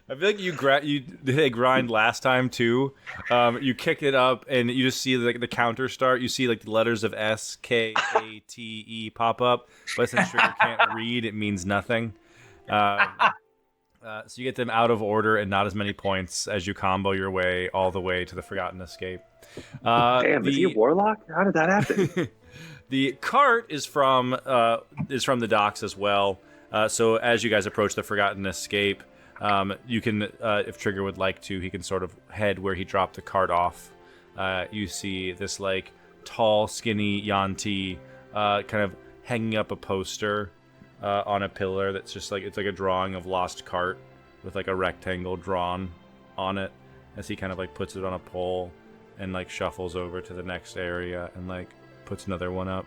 Speaker 1: I feel like they grind last time too. You kick it up and you just see like the counter start. You see like the letters of S, K, A, T, E pop up, but since Trigger can't read, it means nothing. So you get them out of order and not as many points as you combo your way all the way to the Forgotten Escape.
Speaker 3: Damn, is he a warlock? How did that happen?
Speaker 1: The cart is from the docks as well. So as you guys approach the Forgotten Escape, you can, if Trigger would like to, he can sort of head where he dropped the cart off. You see this like tall, skinny Yanti kind of hanging up a poster on a pillar that's just like, it's like a drawing of Lost Cart with like a rectangle drawn on it as he kind of like puts it on a pole and like shuffles over to the next area and like puts another one up.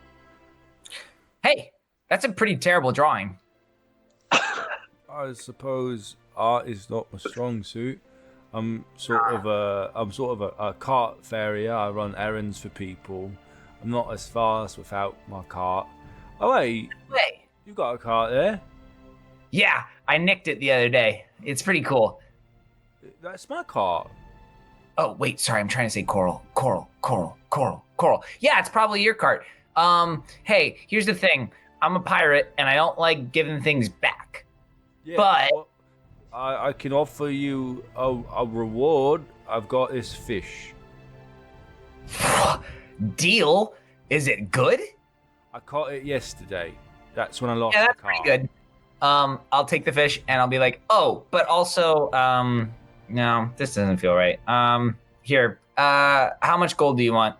Speaker 4: Hey, that's a pretty terrible drawing.
Speaker 1: I suppose art is not my strong suit. I'm sort of a cart farrier. I run errands for people. I'm not as fast without my cart. Oh wait,
Speaker 4: Hey.
Speaker 1: you got a cart there?
Speaker 4: Yeah, I nicked it the other day. It's pretty cool.
Speaker 1: That's my cart.
Speaker 4: Oh, wait, sorry, I'm trying to say coral. Yeah, it's probably your cart. Hey, here's the thing. I'm a pirate and I don't like giving things back.
Speaker 1: Yeah,
Speaker 4: But-
Speaker 1: well, I can offer you a reward. I've got this fish.
Speaker 4: Deal? Is it good?
Speaker 1: I caught it yesterday. That's when I lost
Speaker 4: Yeah,
Speaker 1: the
Speaker 4: that's
Speaker 1: cart.
Speaker 4: pretty good. I'll take the fish and I'll be like, oh, but also, no, this doesn't feel right. Here, how much gold do you want?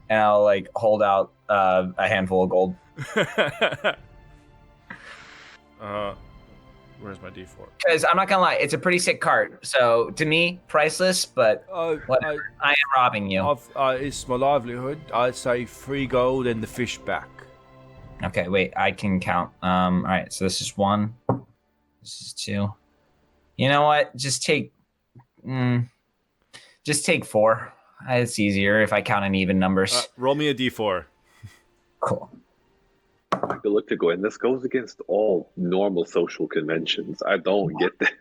Speaker 4: And I'll like hold out a handful of gold.
Speaker 1: Where's my D4?
Speaker 4: Because I'm not gonna lie, it's a pretty sick cart. So to me, priceless, but whatever. I am robbing you.
Speaker 1: It's my livelihood. I'd say 3 gold and the fish back.
Speaker 4: Okay, wait, I can count. All right, so this is 1. This is 2. You know what? Just take 4. It's easier if I count in even numbers.
Speaker 1: Roll me a D4.
Speaker 4: Cool.
Speaker 3: I could look to Gwen. This goes against all normal social conventions. I don't get that.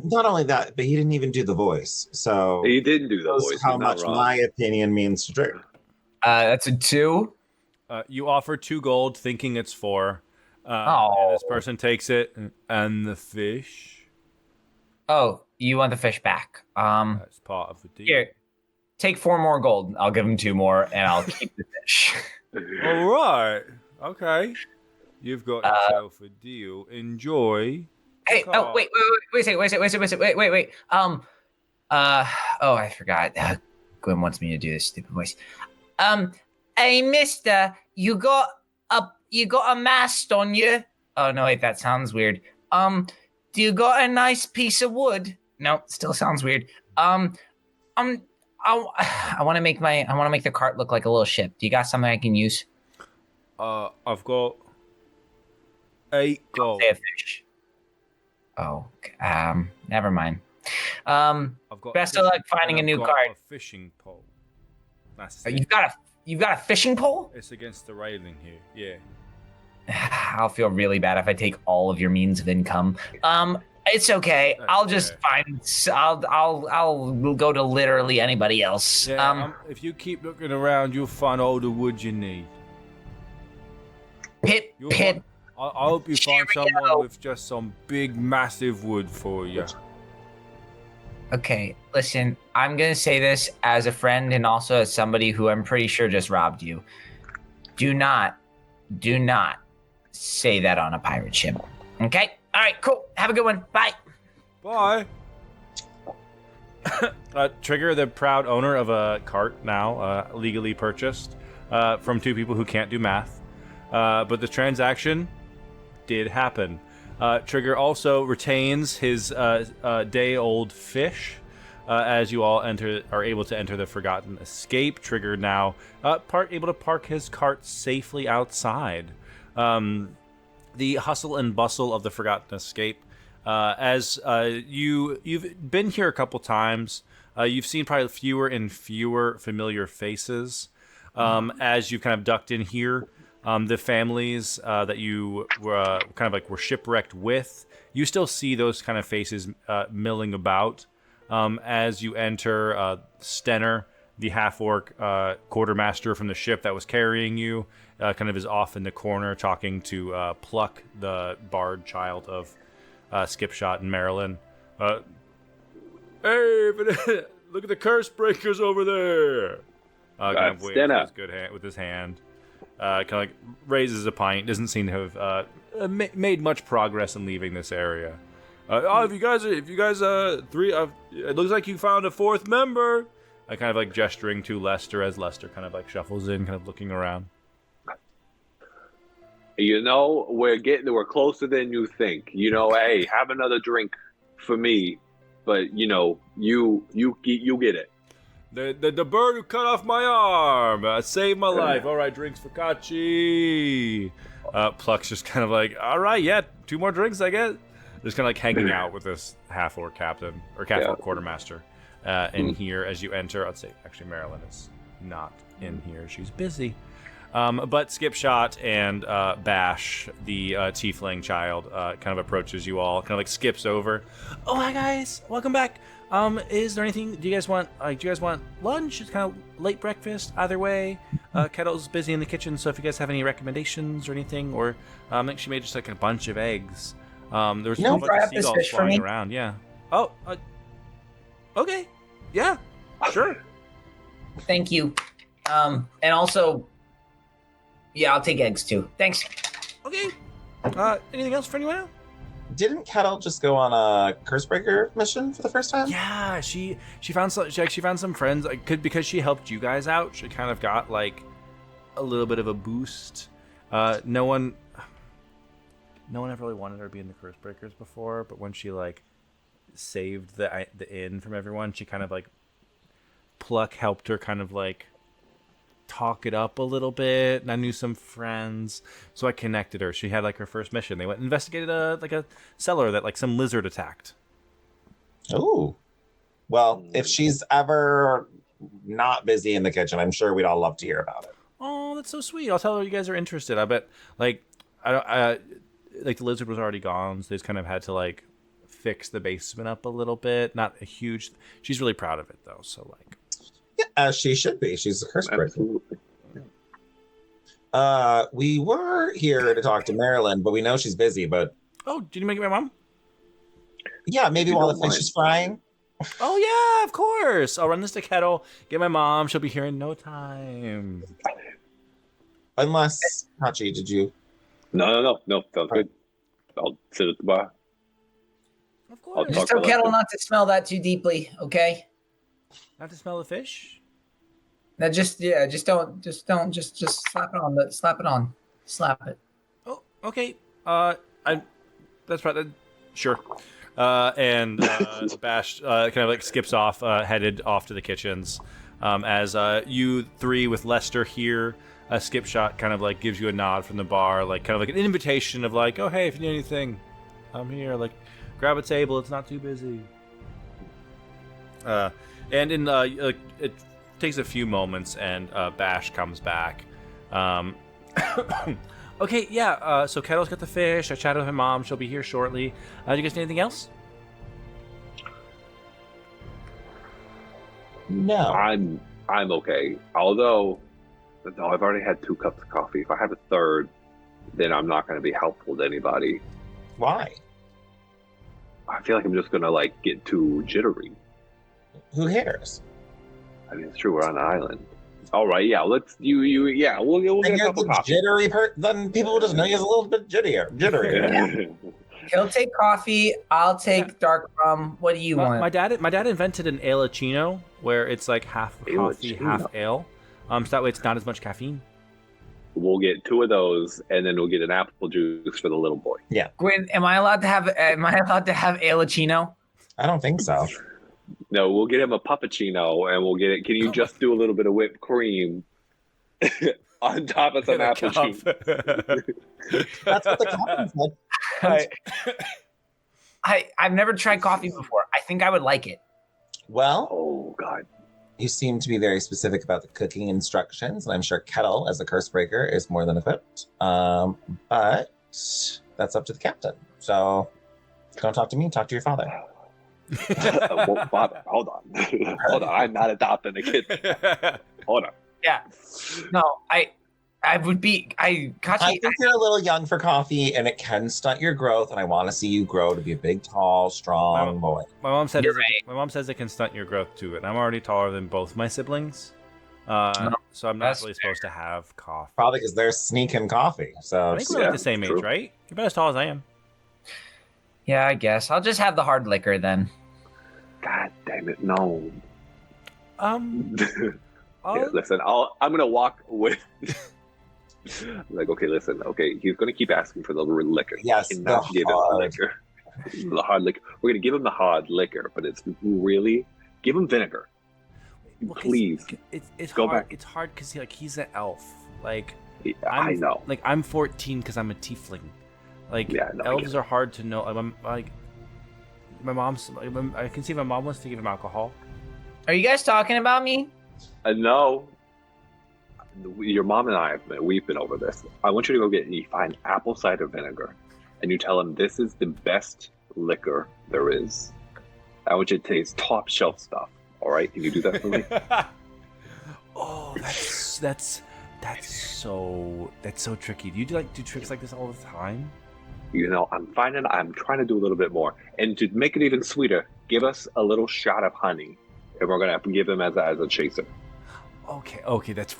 Speaker 2: Not only that, but he didn't even do the voice. So
Speaker 3: He didn't do the
Speaker 2: shows
Speaker 3: voice.
Speaker 2: how
Speaker 3: You're not
Speaker 2: much
Speaker 3: wrong.
Speaker 2: my opinion means to Drake.
Speaker 4: That's a 2.
Speaker 1: You offer 2 gold, thinking it's 4. And
Speaker 4: Oh.
Speaker 1: this person takes it, and the fish.
Speaker 4: Oh, you want the fish back?
Speaker 1: That's part of the deal.
Speaker 4: Here. take 4 more gold. I'll give him 2 more, and I'll keep the fish.
Speaker 1: All right. Okay. You've got yourself a deal. Enjoy.
Speaker 4: Hey, oh wait a second, wait. Oh, I forgot. Gwen wants me to do this stupid voice. Hey, Mister, you got a mast on you? Oh no, wait, that sounds weird. Do you got a nice piece of wood? No, still sounds weird. I want to make the cart look like a little ship. Do you got something I can use?
Speaker 1: I've got 8 gold.
Speaker 4: Say a fish. Oh, never mind.
Speaker 1: I've got
Speaker 4: Best of luck finding a new cart.
Speaker 1: A fishing pole. That's
Speaker 4: You've got a fishing pole?
Speaker 1: It's against the railing here. Yeah.
Speaker 4: I'll feel really bad if I take all of your means of income. It's okay. I'll just find. I'll go to literally anybody else.
Speaker 1: Yeah. If you keep looking around, you'll find all the wood you need.
Speaker 4: Pit.
Speaker 1: I hope you find someone with just some big, massive wood for you.
Speaker 4: Okay, listen. I'm gonna say this as a friend and also as somebody who I'm pretty sure just robbed you. Do not say that on a pirate ship. Okay? All right, cool. Have a good one. Bye.
Speaker 1: Bye. Trigger, the proud owner of a cart now, legally purchased from 2 people who can't do math. But the transaction did happen. Trigger also retains his day-old fish as you all are able to enter the Forgotten Escape. Trigger now able to park his cart safely outside. The hustle and bustle of the Forgotten Escape. As you've been here a couple times, you've seen probably fewer and fewer familiar faces as you've kind of ducked in here. The families that you were were shipwrecked with, you still see those kind of faces milling about. As you enter, Stenner, the half-orc quartermaster from the ship that was carrying you, kind of is off in the corner talking to Pluck, the bard child of Skipshot and Marilyn. Hey, look at the curse breakers over there! Kind of waves with his hand. Kind of raises a pint. Doesn't seem to have made much progress in leaving this area. If you guys three, it looks like you found a 4th member. I kind of gesturing to Lester as Lester kind of shuffles in, kind of looking around.
Speaker 3: We're closer than you think. Hey, have another drink for me, but you get it.
Speaker 1: The bird who cut off my arm saved my life. All right, drinks for Kachi. Pluck's just kind of all right, yeah, 2 more drinks, I guess. Just kind of hanging out with this half-orc captain, or half-orc quartermaster in here as you enter. I'd say, actually, Marilyn is not in here. She's busy. But Skipshot and Bash, the tiefling child, kind of approaches you all, kind of skips over. Oh, hi guys, welcome back. Is there anything? Do you guys want lunch? It's kind of late breakfast. Either way, Kettle's busy in the kitchen, so if you guys have any recommendations or anything, or I think she made just a bunch of eggs. There was a bunch of seagulls flying around. Yeah. Oh. Okay. Yeah. Sure.
Speaker 4: Thank you. And also, yeah, I'll take eggs too. Thanks.
Speaker 1: Okay. Anything else for anyone else?
Speaker 2: Didn't Kettle just go on a Cursebreaker mission for the first time?
Speaker 1: Yeah, she found some friends. Because she helped you guys out. She kind of got a little bit of a boost. No one ever really wanted her to be in the Cursebreakers before, but when she saved the inn from everyone, she kind of Pluck helped her kind of talk it up a little bit, and I knew some friends, so I connected her. She had her first mission. They went and investigated a cellar that some lizard attacked.
Speaker 2: Oh, well, if she's ever not busy in the kitchen, I'm sure we'd all love to hear about it.
Speaker 1: Oh, that's so sweet. I'll tell her you guys are interested. I bet the lizard was already gone, so they just kind of had to fix the basement up a little bit. Not a huge. She's really proud of it though, so
Speaker 2: Yeah, as she should be. She's a Cursebreaker.
Speaker 3: Absolutely.
Speaker 2: We were here to talk to Marilyn, but we know she's busy. But
Speaker 1: did you make it my mom?
Speaker 2: Yeah, maybe while the fish is frying.
Speaker 1: Oh yeah, of course. I'll run this to Kettle. Get my mom. She'll be here in no time.
Speaker 2: Unless, Hachi, did you?
Speaker 3: No. Sounds good. I'll sit at the bar.
Speaker 1: Of
Speaker 3: I'll
Speaker 1: course.
Speaker 4: Just
Speaker 3: talk
Speaker 4: tell
Speaker 3: to
Speaker 4: Kettle
Speaker 3: Lester.
Speaker 4: not to smell that too deeply, okay?
Speaker 1: Not to smell the fish.
Speaker 4: Now just slap it on. Slap it on. Slap it.
Speaker 1: Oh, okay. I. That's right. Sure. And Bash kind of like skips off, headed off to the kitchens. As you three with Lester here, Skip Shot kind of like gives you a nod from the bar, like kind of like an invitation of like, oh hey, if you need anything, I'm here. Like, grab a table. It's not too busy. And in it takes a few moments, and Bash comes back. Okay, yeah. So Kettle's got the fish. I chatted with her mom. She'll be here shortly. Do you guys need anything else?
Speaker 2: No.
Speaker 3: I'm okay. Although, no, I've already had 2 cups of coffee. If I have a third, then I'm not going to be helpful to anybody.
Speaker 2: Why?
Speaker 3: I feel like I'm just going to like get too jittery.
Speaker 2: Who cares?
Speaker 3: I mean, it's true. We're on an island. All right, yeah. Let's we'll get
Speaker 2: And
Speaker 3: a
Speaker 2: you're
Speaker 3: cup of
Speaker 2: the
Speaker 3: coffee.
Speaker 2: jittery then people will just know you're a little bit jittery.
Speaker 4: He'll take coffee. I'll take dark rum. What do you want?
Speaker 1: My dad invented an Alecino where it's like half coffee, half ale. So that way it's not as much caffeine.
Speaker 3: We'll get 2 of those, and then we'll get an apple juice for the little boy.
Speaker 4: Gwen, am I allowed to have Alecino?
Speaker 2: I don't think so.
Speaker 3: No, we'll get him a puppuccino, and we'll get it. Can you just do a little bit of whipped cream on top of some apple juice?
Speaker 2: That's what the captain said.
Speaker 4: I've never tried coffee before. I think I would like it.
Speaker 2: Well,
Speaker 3: Oh God.
Speaker 2: you seem to be very specific about the cooking instructions, and I'm sure Kettle, as a curse breaker, is more than equipped. But that's up to the captain. So don't talk to me, talk to your father.
Speaker 3: Well, Father, hold on. Hold on. I'm not adopting a kid. Hold on.
Speaker 4: Yeah. No, I would be.
Speaker 2: I
Speaker 4: Kachi,
Speaker 2: think you're a little young for coffee, and it can stunt your growth, and I want to see you grow to be a big, tall, strong boy.
Speaker 1: My mom said
Speaker 4: You're right.
Speaker 1: my mom says it can stunt your growth too, and I'm already taller than both my siblings. So I'm not
Speaker 4: that's
Speaker 1: really supposed to have coffee.
Speaker 2: Probably because they're sneaking coffee. So
Speaker 1: I think we're like the same
Speaker 3: true.
Speaker 1: age, right? You're about as tall as I am.
Speaker 4: yeah, I guess I'll just have the hard liquor then.
Speaker 3: God damn it, no.
Speaker 1: I'll-
Speaker 3: Yeah, listen, I'm gonna walk with. Like, okay, listen, okay, he's gonna keep asking for the liquor.
Speaker 2: Yes,
Speaker 3: You cannot
Speaker 2: the
Speaker 3: give him the
Speaker 2: hard.
Speaker 3: liquor. The hard liquor. We're gonna give him the hard liquor, but it's really give him vinegar.
Speaker 1: Well, 'cause
Speaker 3: Please.
Speaker 1: It's
Speaker 3: Go
Speaker 1: hard.
Speaker 3: back.
Speaker 1: It's hard because he's an elf. Like
Speaker 3: I know.
Speaker 1: Like I'm 14 because I'm a tiefling. Like
Speaker 3: Yeah, no, I
Speaker 1: elves
Speaker 3: get
Speaker 1: are hard to know. I'm like my mom's. I can see my mom wants to give him alcohol.
Speaker 4: Are you guys talking about me?
Speaker 3: No. Your mom and we've been over this. I want you to go find apple cider vinegar, and you tell him this is the best liquor there is. I want you to taste top shelf stuff. All right, can you do that for me?
Speaker 1: Oh, that's so tricky. Do you do tricks like this all the time?
Speaker 3: You know, I'm trying to do a little bit more, and to make it even sweeter, give us a little shot of honey, and we're gonna have to give him as a chaser.
Speaker 1: Okay, that's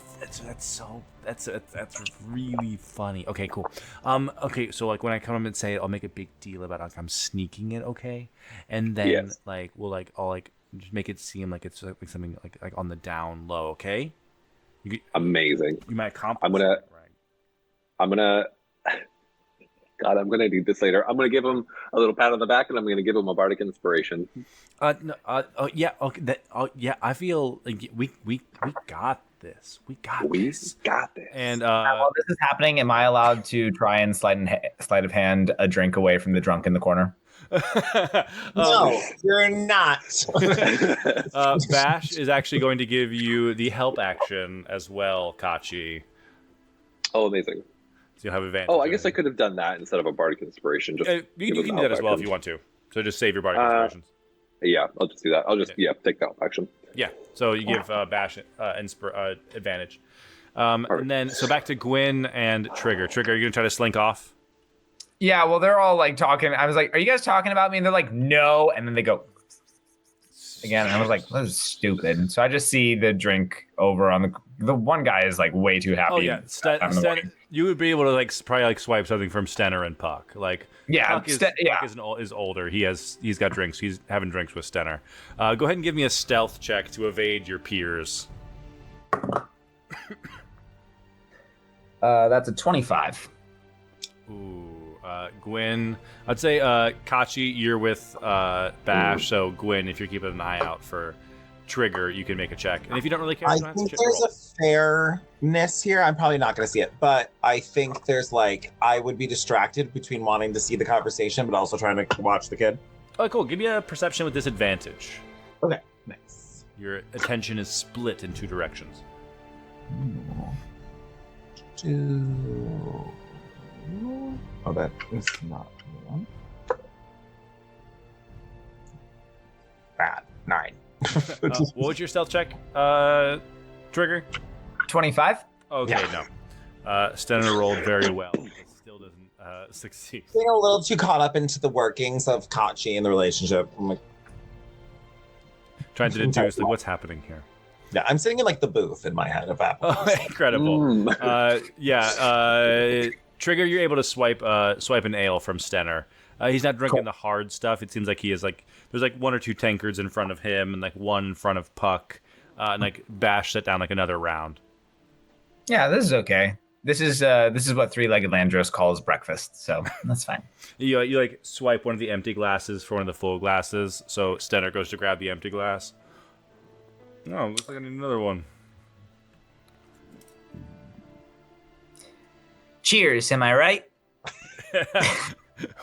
Speaker 1: really funny. Okay, cool. Okay, so like when I come and say it, I'll make a big deal about like I'm sneaking it, okay? And then
Speaker 3: Yes.
Speaker 1: like I'll just make it seem like it's like something like on the down low, okay?
Speaker 3: Amazing.
Speaker 1: You might accomplish.
Speaker 3: I'm gonna-
Speaker 1: it, right?
Speaker 3: I'm gonna. God, I'm gonna need this later. I'm gonna give him a little pat on the back, and I'm gonna give him a bardic inspiration.
Speaker 1: No, oh yeah, okay. Yeah. I feel like we got this. We got
Speaker 3: We
Speaker 1: this.
Speaker 3: got this.
Speaker 1: And
Speaker 4: While this is happening, am I allowed to try and sleight of hand a drink away from the drunk in the corner?
Speaker 2: No, you're not.
Speaker 1: Bash is actually going to give you the help action as well, Kachi.
Speaker 3: Oh, amazing.
Speaker 1: So you'll have advantage.
Speaker 3: Oh, I guess I could have done that instead of a bardic inspiration. Just
Speaker 1: You
Speaker 3: give him
Speaker 1: can
Speaker 3: the
Speaker 1: do that as
Speaker 3: help
Speaker 1: well if
Speaker 3: action.
Speaker 1: you want to. So just save your body inspirations.
Speaker 3: Yeah, I'll just do that. I'll just take the help action.
Speaker 1: Yeah. So you give Bash advantage. And then so back to Gwyn and Trigger. Trigger, are you gonna try to slink off?
Speaker 4: Yeah, well, they're all like talking. I was like, "Are you guys talking about me?" And they're like, "No," and then they go. again. And I was like, "This is stupid." So I just see the drink over on the one guy is like way too happy.
Speaker 1: Oh yeah, you would be able to like probably like swipe something from Stenner and Puck. Like Puck is older. He's got drinks. He's having drinks with Stenner. Go ahead and give me a stealth check to evade your peers.
Speaker 4: That's a 25.
Speaker 1: Ooh, Gwyn. I'd say Kachi, you're with Bash. So Gwyn, if you're keeping an eye out for Trigger, you can make a check. And if you don't really care,
Speaker 2: I
Speaker 1: you don't have to
Speaker 2: think
Speaker 1: check
Speaker 2: there's
Speaker 1: roll.
Speaker 2: a fairness here. I'm probably not going to see it, but I think there's like I would be distracted between wanting to see the conversation, but also trying to watch the kid.
Speaker 1: Oh, cool. Give me a perception with disadvantage.
Speaker 2: Okay, nice.
Speaker 1: Your attention is split in two directions.
Speaker 2: Oh, that is not one. Bad. 9.
Speaker 1: What was your stealth check, Trigger?
Speaker 4: 25.
Speaker 1: Okay,
Speaker 2: Yeah.
Speaker 1: no. Stenner rolled very well, but still doesn't succeed.
Speaker 2: Getting a little too caught up into the workings of Kachi and the relationship. I'm like,
Speaker 1: Trying to deduce like what's happening here.
Speaker 2: yeah, I'm sitting in like the booth in my head of Apple.
Speaker 1: Oh, incredible. Trigger, you're able to swipe an ale from Stenner. He's not drinking the hard stuff. It seems like he is like there's like one or two tankards in front of him and like one in front of Puck, and like Bash set down like another round.
Speaker 4: Yeah, this is okay. This is what three-legged Landros calls breakfast, so that's fine.
Speaker 1: You like swipe one of the empty glasses for one of the full glasses. So Stenner goes to grab the empty glass. Oh, looks like I need another one.
Speaker 4: Cheers, am I right?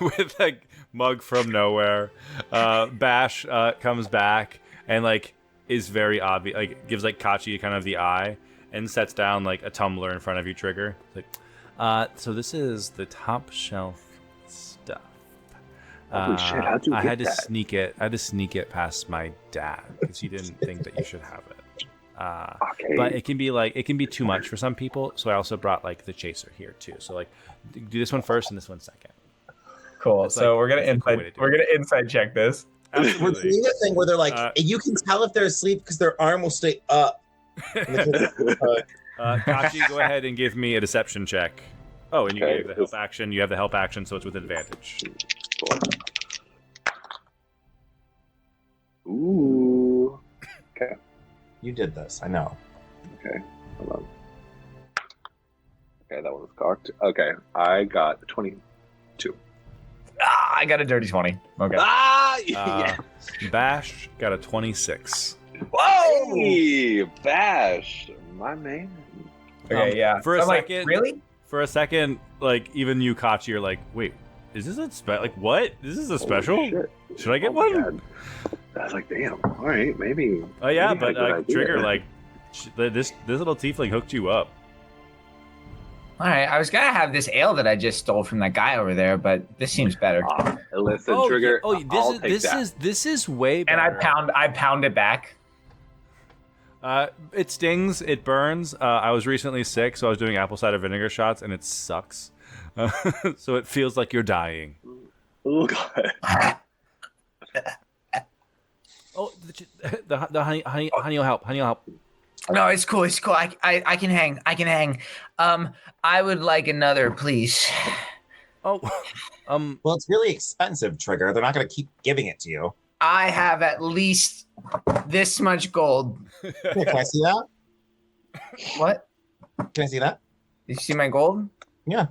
Speaker 1: With like mug from nowhere, Bash comes back and like is very obvious, like gives like Kachi kind of the eye and sets down like a tumbler in front of you, Trigger. Like, so this is the top shelf stuff.
Speaker 3: Holy shit! How'd you
Speaker 1: I
Speaker 3: get
Speaker 1: had to
Speaker 3: that?
Speaker 1: sneak it. I had to sneak it past my dad because he didn't think that you should have it.
Speaker 3: Okay.
Speaker 1: But it can be too much for some people. So I also brought like the chaser here too. So like, do this one first and this one second.
Speaker 4: Cool.
Speaker 1: It's
Speaker 4: So
Speaker 1: like-
Speaker 4: we're gonna
Speaker 1: it's a cool way to do
Speaker 4: inside check this.
Speaker 2: We're
Speaker 1: Absolutely.
Speaker 2: doing the thing where they're like,
Speaker 1: Uh,
Speaker 2: you can tell if they're asleep because their arm will stay up. And the kid's,
Speaker 1: Kachi, go ahead and give me a deception check. Oh, and you
Speaker 3: Okay.
Speaker 1: gave the help action. You have the help action, so it's with advantage.
Speaker 3: Ooh.
Speaker 2: you did this, I know.
Speaker 3: Okay. Hold on. Okay, that one was cocked. Okay, I got 22.
Speaker 4: I got a dirty 20. Okay.
Speaker 3: Ah!
Speaker 1: Bash got a 26.
Speaker 4: Whoa!
Speaker 3: Hey, Bash, my man.
Speaker 4: Okay, yeah.
Speaker 1: For a
Speaker 4: I'm like,
Speaker 1: second,
Speaker 4: really?
Speaker 1: For a second, like even you, Kachi, are like, wait, is this a like what? Is this a special?
Speaker 3: Holy shit.
Speaker 1: Should I get
Speaker 3: Oh my
Speaker 1: one?
Speaker 3: God. I was like, damn. All right, maybe.
Speaker 1: Oh yeah,
Speaker 3: maybe
Speaker 1: but
Speaker 3: I had a good idea.
Speaker 1: Trigger, like this little tiefling hooked you up.
Speaker 4: All right, I was gonna have this ale that I just stole from that guy over there, but this seems better.
Speaker 3: Listen,
Speaker 1: Oh,
Speaker 3: Trigger.
Speaker 1: yeah.
Speaker 3: I'll take that.
Speaker 1: This is way
Speaker 4: And
Speaker 1: better.
Speaker 4: I pound it back.
Speaker 1: It stings, it burns. I was recently sick, so I was doing apple cider vinegar shots, and it sucks. So it feels like you're dying.
Speaker 3: Oh god.
Speaker 1: Oh, the honey will help. Honey will help.
Speaker 4: No, it's cool. It's cool. I can hang. I can hang. I would like another, please.
Speaker 1: Oh,
Speaker 2: Well, it's really expensive, Trigger. They're not going to keep giving it to you.
Speaker 4: I have at least this much gold.
Speaker 2: Here, can I see that?
Speaker 4: What?
Speaker 2: Can I see that?
Speaker 4: Did you see my gold?
Speaker 2: Yeah.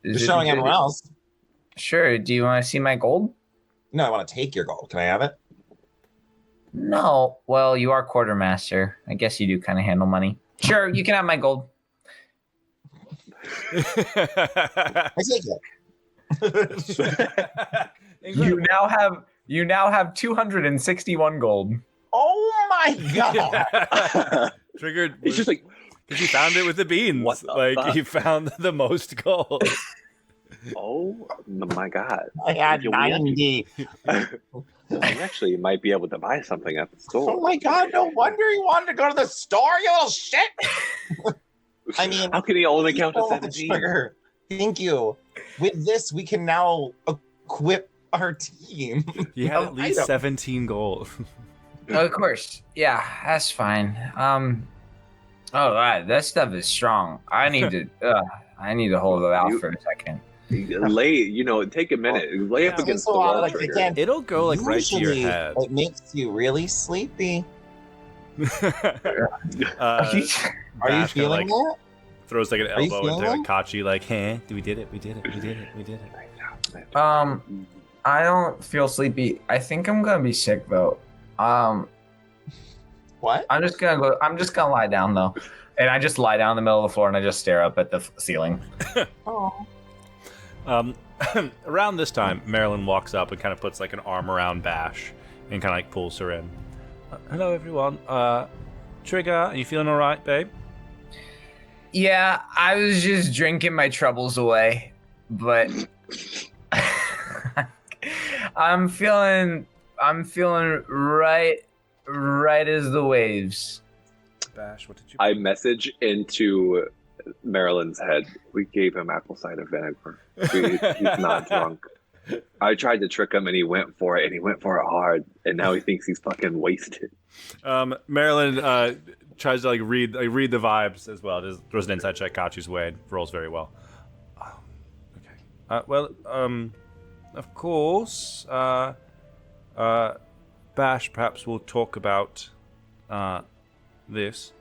Speaker 4: Is
Speaker 2: Just
Speaker 4: it-
Speaker 2: showing everyone else.
Speaker 4: Sure. Do you want to see my gold?
Speaker 2: No, I want to take your gold. Can I have it?
Speaker 4: No. Well, you are quartermaster. I guess you do kind of handle money. Sure, you can have my gold.
Speaker 2: I take it.
Speaker 4: You now have 261 gold.
Speaker 2: Oh my god!
Speaker 1: Triggered.
Speaker 3: It's just like,
Speaker 1: because he found it with the beans.
Speaker 3: What the
Speaker 1: like
Speaker 3: fuck?
Speaker 1: he found the most gold.
Speaker 3: oh my god.
Speaker 2: I had
Speaker 3: You
Speaker 2: 90.
Speaker 3: You actually might be able to buy something at the
Speaker 2: Oh
Speaker 3: store.
Speaker 2: my god, no wonder he wanted to go to the store, you little shit! I mean,
Speaker 3: How can he only count to
Speaker 2: oh,
Speaker 3: 17?
Speaker 2: Trigger. Thank you. With this, we can now equip our team.
Speaker 1: He had at least
Speaker 2: I know.
Speaker 1: 17 gold.
Speaker 4: Of course. Yeah, that's fine. Oh, right. That stuff is strong. I need to hold it out for a second.
Speaker 3: Take a minute. Lay up
Speaker 1: Yeah.
Speaker 3: against
Speaker 2: So,
Speaker 3: the wall,
Speaker 2: like,
Speaker 3: Trigger.
Speaker 2: again,
Speaker 1: It'll go like right to your
Speaker 2: usually
Speaker 1: head.
Speaker 2: it makes you really sleepy.
Speaker 1: Bash
Speaker 2: Are you
Speaker 1: kinda,
Speaker 2: feeling
Speaker 1: like,
Speaker 2: that?
Speaker 1: throws like an
Speaker 2: Are you
Speaker 1: elbow into
Speaker 2: feeling
Speaker 1: like Kachi, like, hey, we did it, we did it, we did it, we did it.
Speaker 5: I don't feel sleepy. I think I'm gonna be sick though.
Speaker 2: What?
Speaker 5: I'm just gonna lie down though, and I just lie down in the middle of the floor and I just stare up at the ceiling.
Speaker 2: Oh.
Speaker 1: Around this time, Marilyn walks up and kind of puts like an arm around Bash and kind of like pulls her in. Hello, everyone. Trigger, are you feeling all right, babe?
Speaker 4: Yeah, I was just drinking my troubles away, but I'm feeling right as the waves.
Speaker 1: Bash, what did you?
Speaker 3: I message into Marilyn's head. We gave him apple cider vinegar. He's not drunk. I tried to trick him and he went for it, and he went for it hard, and now he thinks he's fucking wasted.
Speaker 1: Marilyn tries to like read the vibes as well. Throws an insight check Kachi's way and rolls very well. Okay. Of course. Bash, perhaps we'll talk about this.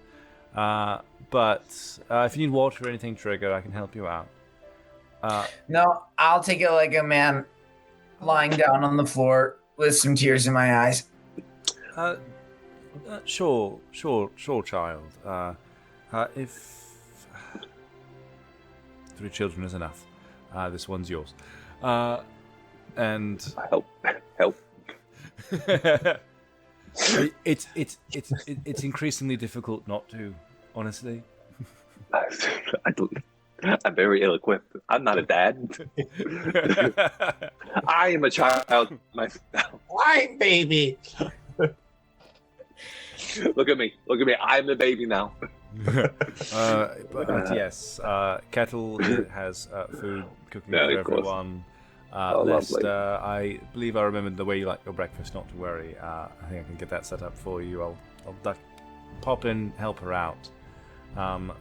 Speaker 1: But if you need water or anything, Trigger, I can help you out.
Speaker 4: No, I'll take it like a man lying down on the floor with some tears in my eyes.
Speaker 1: Sure, child. If 3 children is enough, this one's yours. And
Speaker 3: Help.
Speaker 1: it's increasingly difficult not to, honestly.
Speaker 3: I'm very ill-equipped. I'm not a dad. I am a child myself.
Speaker 2: Why, baby?
Speaker 3: Look at me. I'm the baby now.
Speaker 1: But yes, Kettle has food cooking
Speaker 3: Yeah,
Speaker 1: for
Speaker 3: of course.
Speaker 1: everyone.
Speaker 3: Lovely.
Speaker 1: Lester, I believe I remembered the way you like your breakfast. Not to worry. I think I can get that set up for you. I'll pop in, help her out.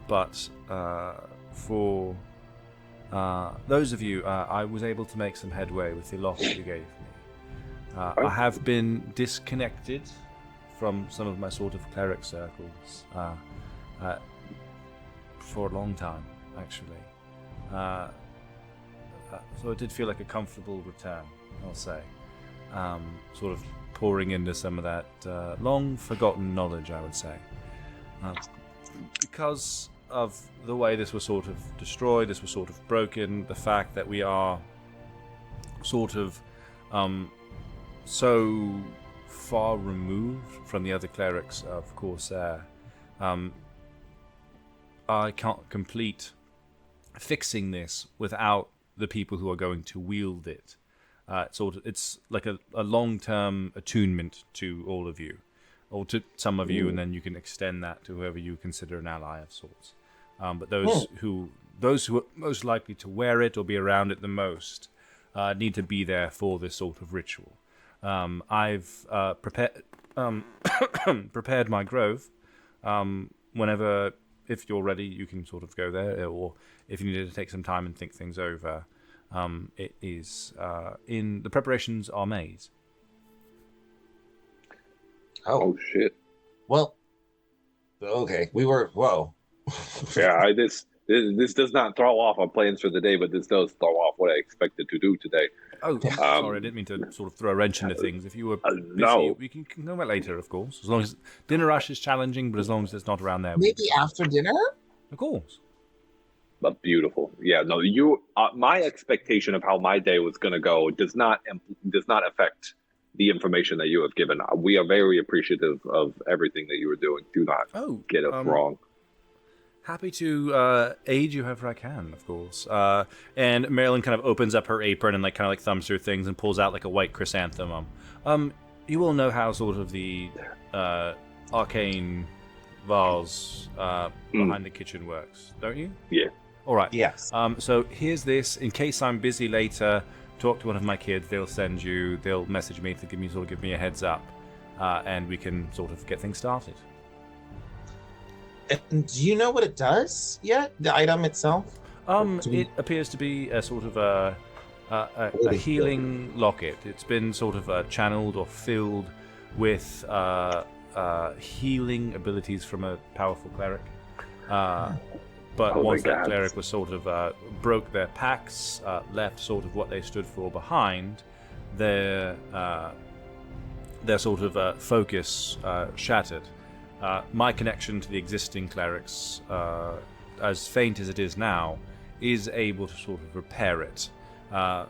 Speaker 1: But for those of you, I was able to make some headway with the loss you gave me. I have been disconnected from some of my sort of cleric circles for a long time, actually. So it did feel like a comfortable return, I'll say. Sort of pouring into some of that long-forgotten knowledge, I would say. Because of the way this was sort of destroyed, this was sort of broken, the fact that we are sort of so far removed from the other clerics of Corsair, I can't complete fixing this without the people who are going to wield it. It's like a long-term attunement to all of you, or to some of you, and then you can extend that to whoever you consider an ally of sorts. But those who are most likely to wear it or be around it the most need to be there for this sort of ritual. I've prepared my grove. Whenever, if you're ready, you can sort of go there, or if you needed to take some time and think things over, it is in the preparations are made.
Speaker 3: Oh shit.
Speaker 2: Well, okay. Whoa.
Speaker 3: Yeah, this does not throw off our plans for the day, but this does throw off what I expected to do today.
Speaker 1: Oh, sorry, I didn't mean to sort of throw a wrench into things. If you were busy,
Speaker 3: no.
Speaker 1: we can come back later, of course. As long as dinner rush is challenging, but as long as it's not around there.
Speaker 2: Maybe after dinner?
Speaker 1: Of course.
Speaker 3: But beautiful. Yeah, no, you. My expectation of how my day was going to go does not affect the information that you have given. We are very appreciative of everything that you were doing. Do not get us wrong.
Speaker 1: Happy to aid you however I can, of course. And Marilyn kind of opens up her apron and kind of thumbs through things and pulls out like a white chrysanthemum. You all know how sort of the arcane vase behind the kitchen works, don't you?
Speaker 3: Yeah.
Speaker 1: All right.
Speaker 2: Yes.
Speaker 1: So here's this. In case I'm busy later, talk to one of my kids. They'll message me to give me a heads up. and we can sort of get things started.
Speaker 2: And do you know what it does yet? The item itself?
Speaker 1: It appears to be a sort of a healing locket. It's been sort of channeled or filled with healing abilities from a powerful cleric. But once that cleric was sort of broke their packs, left sort of what they stood for behind, their sort of focus shattered. My connection to the existing clerics, as faint as it is now, is able to sort of repair it. Not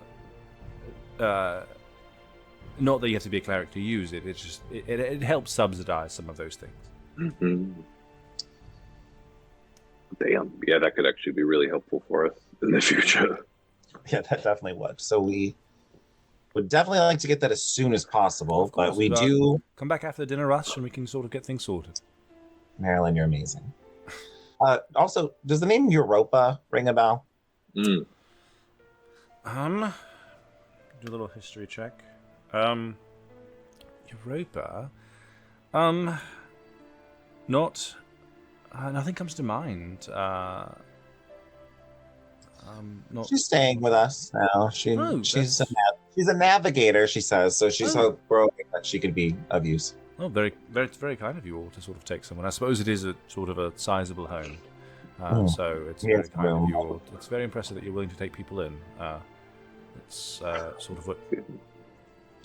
Speaker 1: that you have to be a cleric to use it. It's just it helps subsidize some of those things.
Speaker 3: Mm-hmm. Damn. Yeah, that could actually be really helpful for us in the future.
Speaker 2: Yeah, that definitely would. So we would definitely like to get that as soon as possible,
Speaker 1: course,
Speaker 2: but we do...
Speaker 1: Come back after the dinner rush and we can sort of get things sorted.
Speaker 2: Marilyn, you're amazing. Also, does the name Europa ring a bell?
Speaker 3: Mm.
Speaker 1: Do a little history check. Europa. Not. Nothing comes to mind. Not.
Speaker 2: She's staying with us now. She's a navigator, she says. So she's so broken that she could be of use.
Speaker 1: Oh, it's very kind of you all to sort of take someone. I suppose it is a sort of a sizable home, so it's very kind of you all. It's very impressive that you're willing to take people in. It's sort of what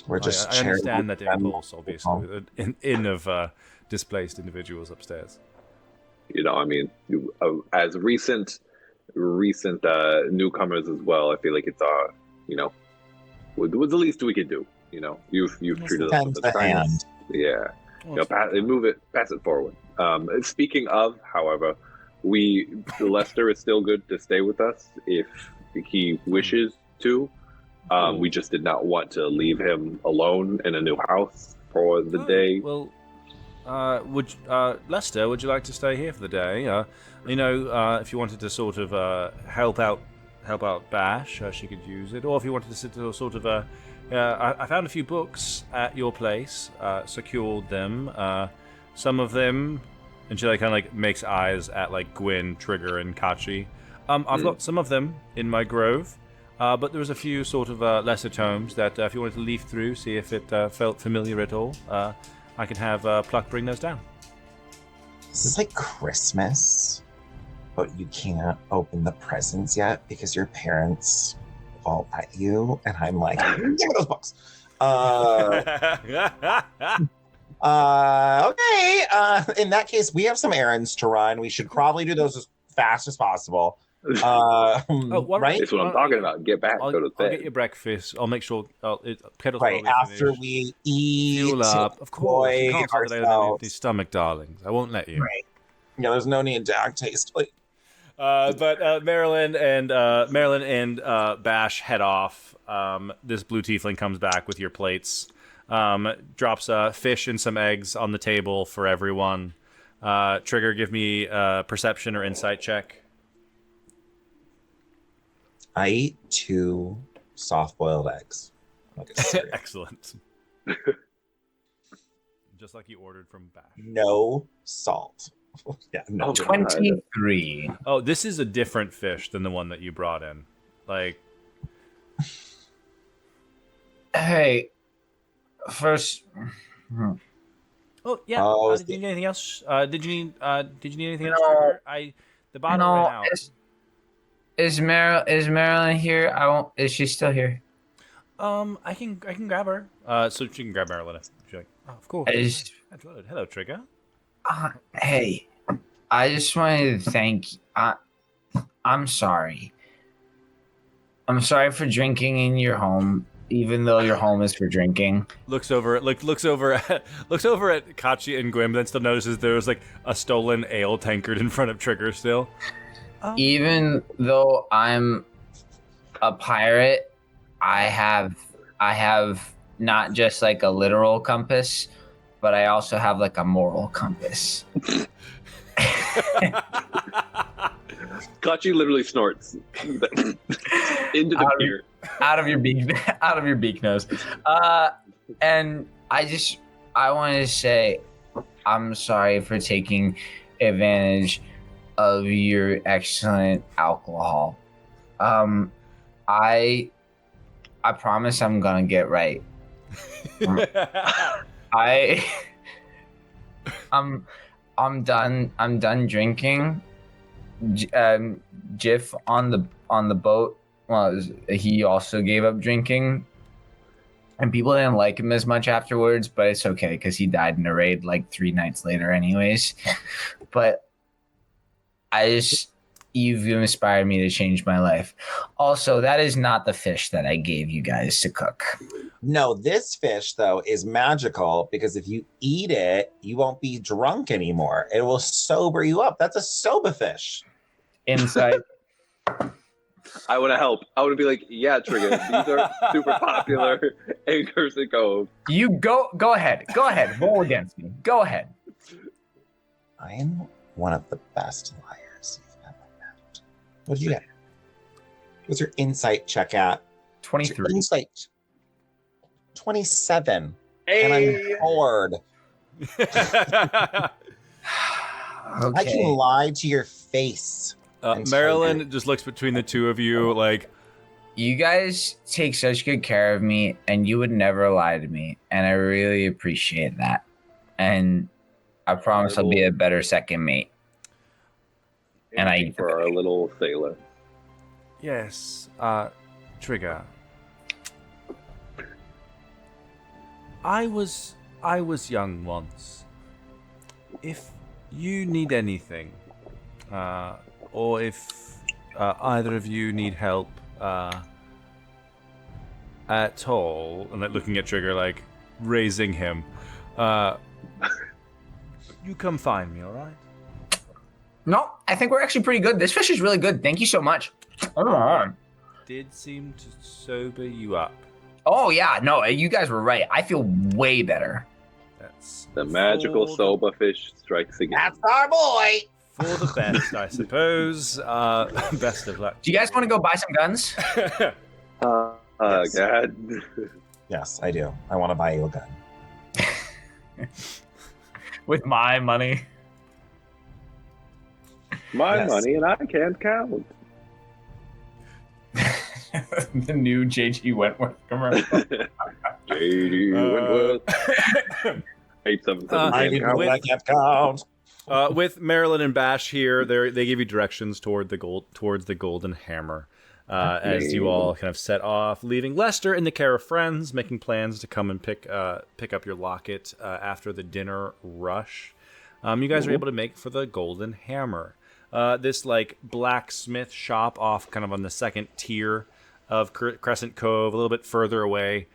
Speaker 2: we're just.
Speaker 1: I understand that impulse, obviously, in of displaced individuals upstairs.
Speaker 3: You know, I mean, as recent newcomers as well, I feel like it's you know, was the least we could do. You know, you've treated us with kindness. Yeah, you know, pass it forward. Speaking of, however, Lester is still good to stay with us if he wishes to. We just did not want to leave him alone in a new house for the day.
Speaker 1: Well, Lester, would you like to stay here for the day? You know, if you wanted to sort of help out Bash, she could use it. Or if you wanted to sit to sort of I found a few books at your place, secured them. Some of them, and she kind of makes eyes at Gwyn, Trigger, and Kachi. I've got some of them in my grove, but there was a few sort of lesser tomes that if you wanted to leaf through, see if it felt familiar at all, I can have Pluck bring those down.
Speaker 2: This is like Christmas, but you can't open the presents yet because your parents won't let you, and I'm like, give me those books. Okay. In that case, we have some errands to run. We should probably do those as fast as possible. Right?
Speaker 3: That's what I'm talking about. Get back, go to bed.
Speaker 1: I'll get your breakfast. I'll make sure.
Speaker 2: Right after we eat,
Speaker 1: fuel up. Of course, you can't talk about empty stomach, darlings. I won't let you.
Speaker 2: Right. Yeah, there's no need to act tastefully.
Speaker 1: But Marilyn and Bash head off. This blue tiefling comes back with your plates. Drops fish and some eggs on the table for everyone. Trigger, give me a perception or insight check.
Speaker 2: I eat 2 soft-boiled eggs.
Speaker 1: Excellent. Just like you ordered from Bash.
Speaker 2: No salt. Yeah, no.
Speaker 4: 23.
Speaker 1: Oh, this is a different fish than the one that you brought in.
Speaker 4: Hey, first.
Speaker 1: Oh yeah. Did you need anything else? Did you need anything else?
Speaker 4: No.
Speaker 1: The bottle ran out.
Speaker 4: Is Marilyn here? Is she still here?
Speaker 1: I can grab her. So she can grab Marilyn. She's like, oh, of course. Hello, Trigger.
Speaker 4: Hey, I just wanted to thank. I'm sorry. I'm sorry for drinking in your home, even though your home is for drinking.
Speaker 1: Looks over at Kachi and Gwyn, but then still notices there was a stolen ale tankard in front of Trigger still.
Speaker 4: Even though I'm a pirate, I have not just a literal compass, but I also have a moral compass.
Speaker 3: Kachi literally snorts into the beer.
Speaker 4: Out of your beak nose. And I just I want to say I'm sorry for taking advantage of your excellent alcohol. I promise I'm gonna get right. I I'm done drinking. Jiff on the boat. Well, he also gave up drinking, and people didn't like him as much afterwards. But it's okay because he died in a raid like 3 nights later, anyways. But you've inspired me to change my life. Also, that is not the fish that I gave you guys to cook.
Speaker 2: No, this fish, though, is magical because if you eat it, you won't be drunk anymore. It will sober you up. That's a soba fish.
Speaker 4: Insight.
Speaker 3: I want to help. I want to be like, yeah, Trigger. These are super popular in Cursed Cove.
Speaker 4: You go ahead. Go ahead. Roll against me. Go ahead.
Speaker 2: I am one of the best liars you've ever met. What did you get? What's your insight check at?
Speaker 4: 23.
Speaker 2: Insight 27.
Speaker 3: Hey.
Speaker 2: And I'm bored.
Speaker 4: Okay.
Speaker 2: I can lie to your face.
Speaker 1: Marilyn just looks between the two of you like,
Speaker 4: You guys take such good care of me, and you would never lie to me, and I really appreciate that. And I promise I'll be a better second mate. And I
Speaker 3: for our little sailor.
Speaker 1: yes, Trigger. I was young once. If you need anything, or if either of you need help at all, and like looking at Trigger, like raising him, you come find me, all right?
Speaker 4: No, I think we're actually pretty good. This fish is really good. Thank you so much.
Speaker 1: Did seem to sober you up.
Speaker 4: Oh yeah, no, you guys were right. I feel way better.
Speaker 1: That's
Speaker 3: The magical
Speaker 1: for
Speaker 3: soba fish strikes again.
Speaker 2: That's our boy.
Speaker 1: For the best, I suppose. Best of luck.
Speaker 4: Do you guys want to go buy some guns?
Speaker 2: Yes.
Speaker 3: God.
Speaker 2: Yes, I do. I want to buy you a gun.
Speaker 4: With my money.
Speaker 3: My
Speaker 2: Yes.
Speaker 3: money and I can't count.
Speaker 4: The new JG Wentworth commercial.
Speaker 3: J.D. Wentworth. 877
Speaker 2: I
Speaker 3: can't
Speaker 2: didn't
Speaker 3: count.
Speaker 2: know I can't count.
Speaker 1: With Marilyn and Bash here, they give you directions towards the golden hammer. As you all kind of set off, leaving Lester in the care of friends, making plans to come and pick up your locket after the dinner rush. You guys are able to make for the golden hammer. This like blacksmith shop off kind of on the second tier of Crescent Cove, a little bit further away,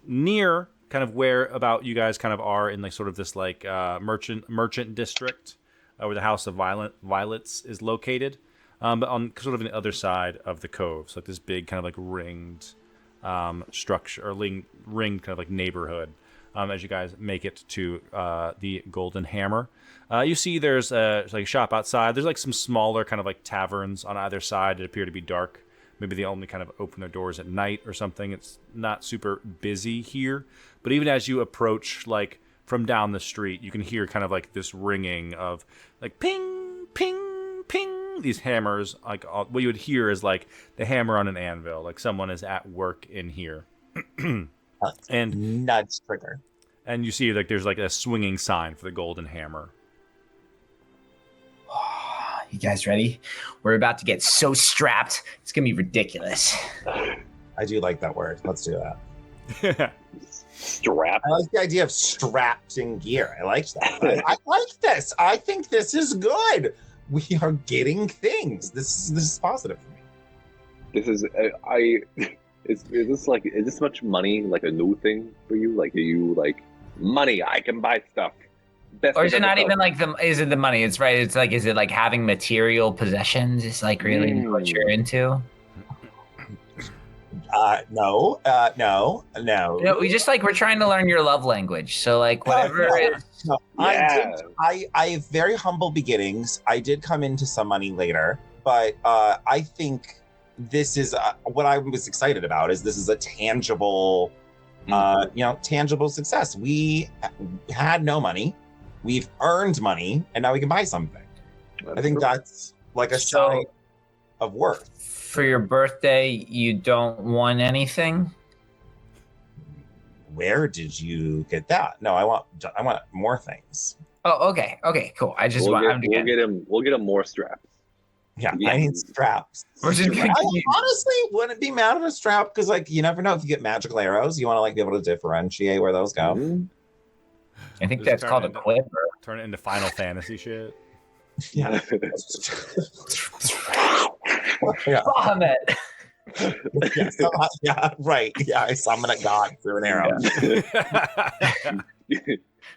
Speaker 1: near kind of where about you guys kind of are in like sort of this like merchant district where the House of Violets is located, but on sort of on the other side of the cove. So like this big kind of like ringed structure or ringed kind of like neighborhood. As you guys make it to the Golden Hammer. You see there's like a shop outside. There's like some smaller kind of like taverns on either side that appear to be dark. Maybe they only kind of open their doors at night or something. It's not super busy here. But even as you approach like from down the street, you can hear kind of like this ringing of like ping, ping, ping. These hammers, like what you would hear is like the hammer on an anvil. Like someone is at work in here. And
Speaker 2: Nudge Trigger.
Speaker 1: And you see like there's like a swinging sign for the golden hammer.
Speaker 4: You guys ready? We're about to get so strapped. It's going to be ridiculous.
Speaker 2: I do like that word. Let's do that.
Speaker 3: Strap.
Speaker 2: I like the idea of strapped in gear. I like that. I like this. I think this is good. We are getting things. This is positive for me.
Speaker 3: This is is this much money like a new thing for you? Like, are you like money? I can buy stuff. Best
Speaker 4: Or is it
Speaker 3: of
Speaker 4: not
Speaker 3: stuff.
Speaker 4: even like is it the money? It's right. It's like, is it like having material possessions? It's like really what you're into?
Speaker 2: No.
Speaker 4: No, we just like, we're trying to learn your love language. So like whatever
Speaker 2: No.
Speaker 4: it is.
Speaker 2: No,
Speaker 3: Yeah.
Speaker 2: I have very humble beginnings. I did come into some money later, but I think this is what I was excited about. Is this is a tangible tangible success. We had no money, we've earned money, and now we can buy something. I think that's like a sign of worth.
Speaker 4: For your birthday, you don't want anything?
Speaker 2: Where did you get that? No, I want more things.
Speaker 4: Oh, okay, cool. I just
Speaker 3: We'll
Speaker 4: want
Speaker 3: get him more straps.
Speaker 2: Yeah, I need straps.
Speaker 4: We're just gonna
Speaker 2: I honestly wouldn't be mad at a strap because, like, you never know if you get magical arrows. You want to like be able to differentiate where those go.
Speaker 3: Mhm.
Speaker 4: I think
Speaker 1: Just
Speaker 4: that's
Speaker 1: turn
Speaker 4: called a
Speaker 1: into-
Speaker 4: clipper.
Speaker 1: Turn it into Final Fantasy shit.
Speaker 2: Yeah. Yeah.
Speaker 4: Bahamut.
Speaker 2: Yeah, right. Yeah, I summon a god through an arrow.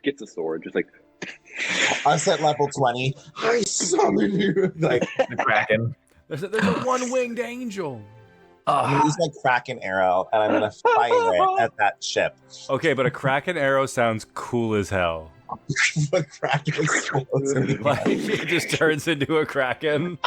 Speaker 3: Gets a sword, just like
Speaker 2: Us at level 20, I summon you. Like,
Speaker 4: The Kraken.
Speaker 1: There's a one-winged angel.
Speaker 2: I'm gonna use my Kraken arrow and I'm gonna fire it at that ship.
Speaker 1: Okay, but a Kraken arrow sounds cool as hell.
Speaker 2: The Kraken explodes in the
Speaker 1: Like,
Speaker 2: air.
Speaker 1: it just turns into a Kraken.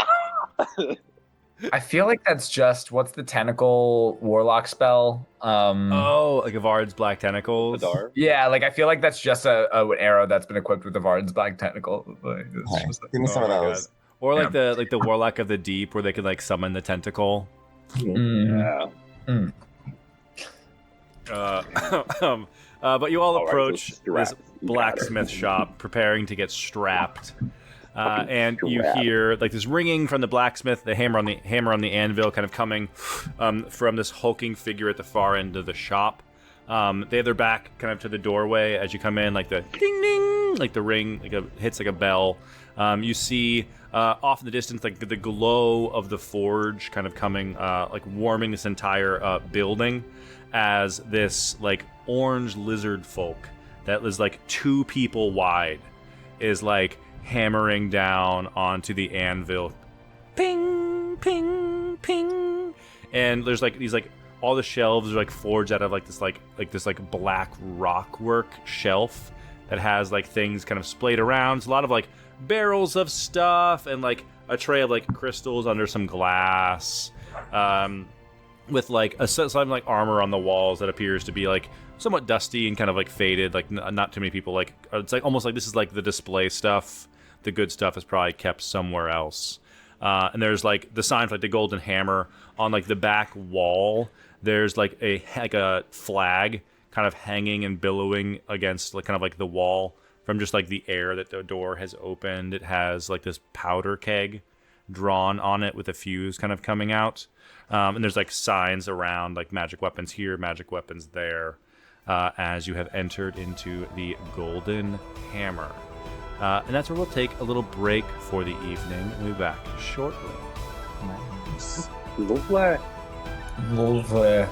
Speaker 4: I feel like that's just what's the tentacle warlock spell?
Speaker 1: Oh, like a Vard's black tentacles.
Speaker 3: Adar.
Speaker 4: Yeah, like I feel like that's just an arrow that's been equipped with the Vard's black tentacle. Like, it's
Speaker 2: Okay,
Speaker 4: just like-
Speaker 2: give me some
Speaker 1: Oh
Speaker 2: of
Speaker 1: my
Speaker 2: those.
Speaker 1: God. Or like the Warlock of the Deep, where they can like summon the tentacle.
Speaker 4: Mm.
Speaker 3: Yeah.
Speaker 1: But you all
Speaker 3: All right,
Speaker 1: approach
Speaker 3: so straps.
Speaker 1: this
Speaker 3: You got
Speaker 1: blacksmith
Speaker 3: it.
Speaker 1: shop, preparing to get strapped.
Speaker 3: Fucking
Speaker 1: And you
Speaker 3: strap.
Speaker 1: hear like this ringing from the blacksmith, the hammer on the anvil, kind of coming from this hulking figure at the far end of the shop. They have their back kind of to the doorway as you come in, like the ding ding, like the ring, hits like a bell. You see off in the distance, like the glow of the forge, kind of coming, like warming this entire building, as this like orange lizard folk that is like 2 people wide is like hammering down onto the anvil. Ping, ping, ping. And there's like these like all the shelves are like forged out of like this black rock work shelf that has like things kind of splayed around. It's a lot of like barrels of stuff and like a tray of like crystals under some glass. With like some like armor on the walls that appears to be like somewhat dusty and kind of like faded, like not too many people like it's like almost like this is like the display stuff. The good stuff is probably kept somewhere else. And there's like the sign for like the golden hammer on like the back wall. There's like a flag kind of hanging and billowing against like kind of like the wall from just like the air that the door has opened. It has like this powder keg drawn on it with a fuse kind of coming out. And there's like signs around like magic weapons here, magic weapons there, as you have entered into the golden hammer. And that's where we'll take a little break for the evening. We'll be back shortly.
Speaker 3: Lovely.
Speaker 4: Lovely.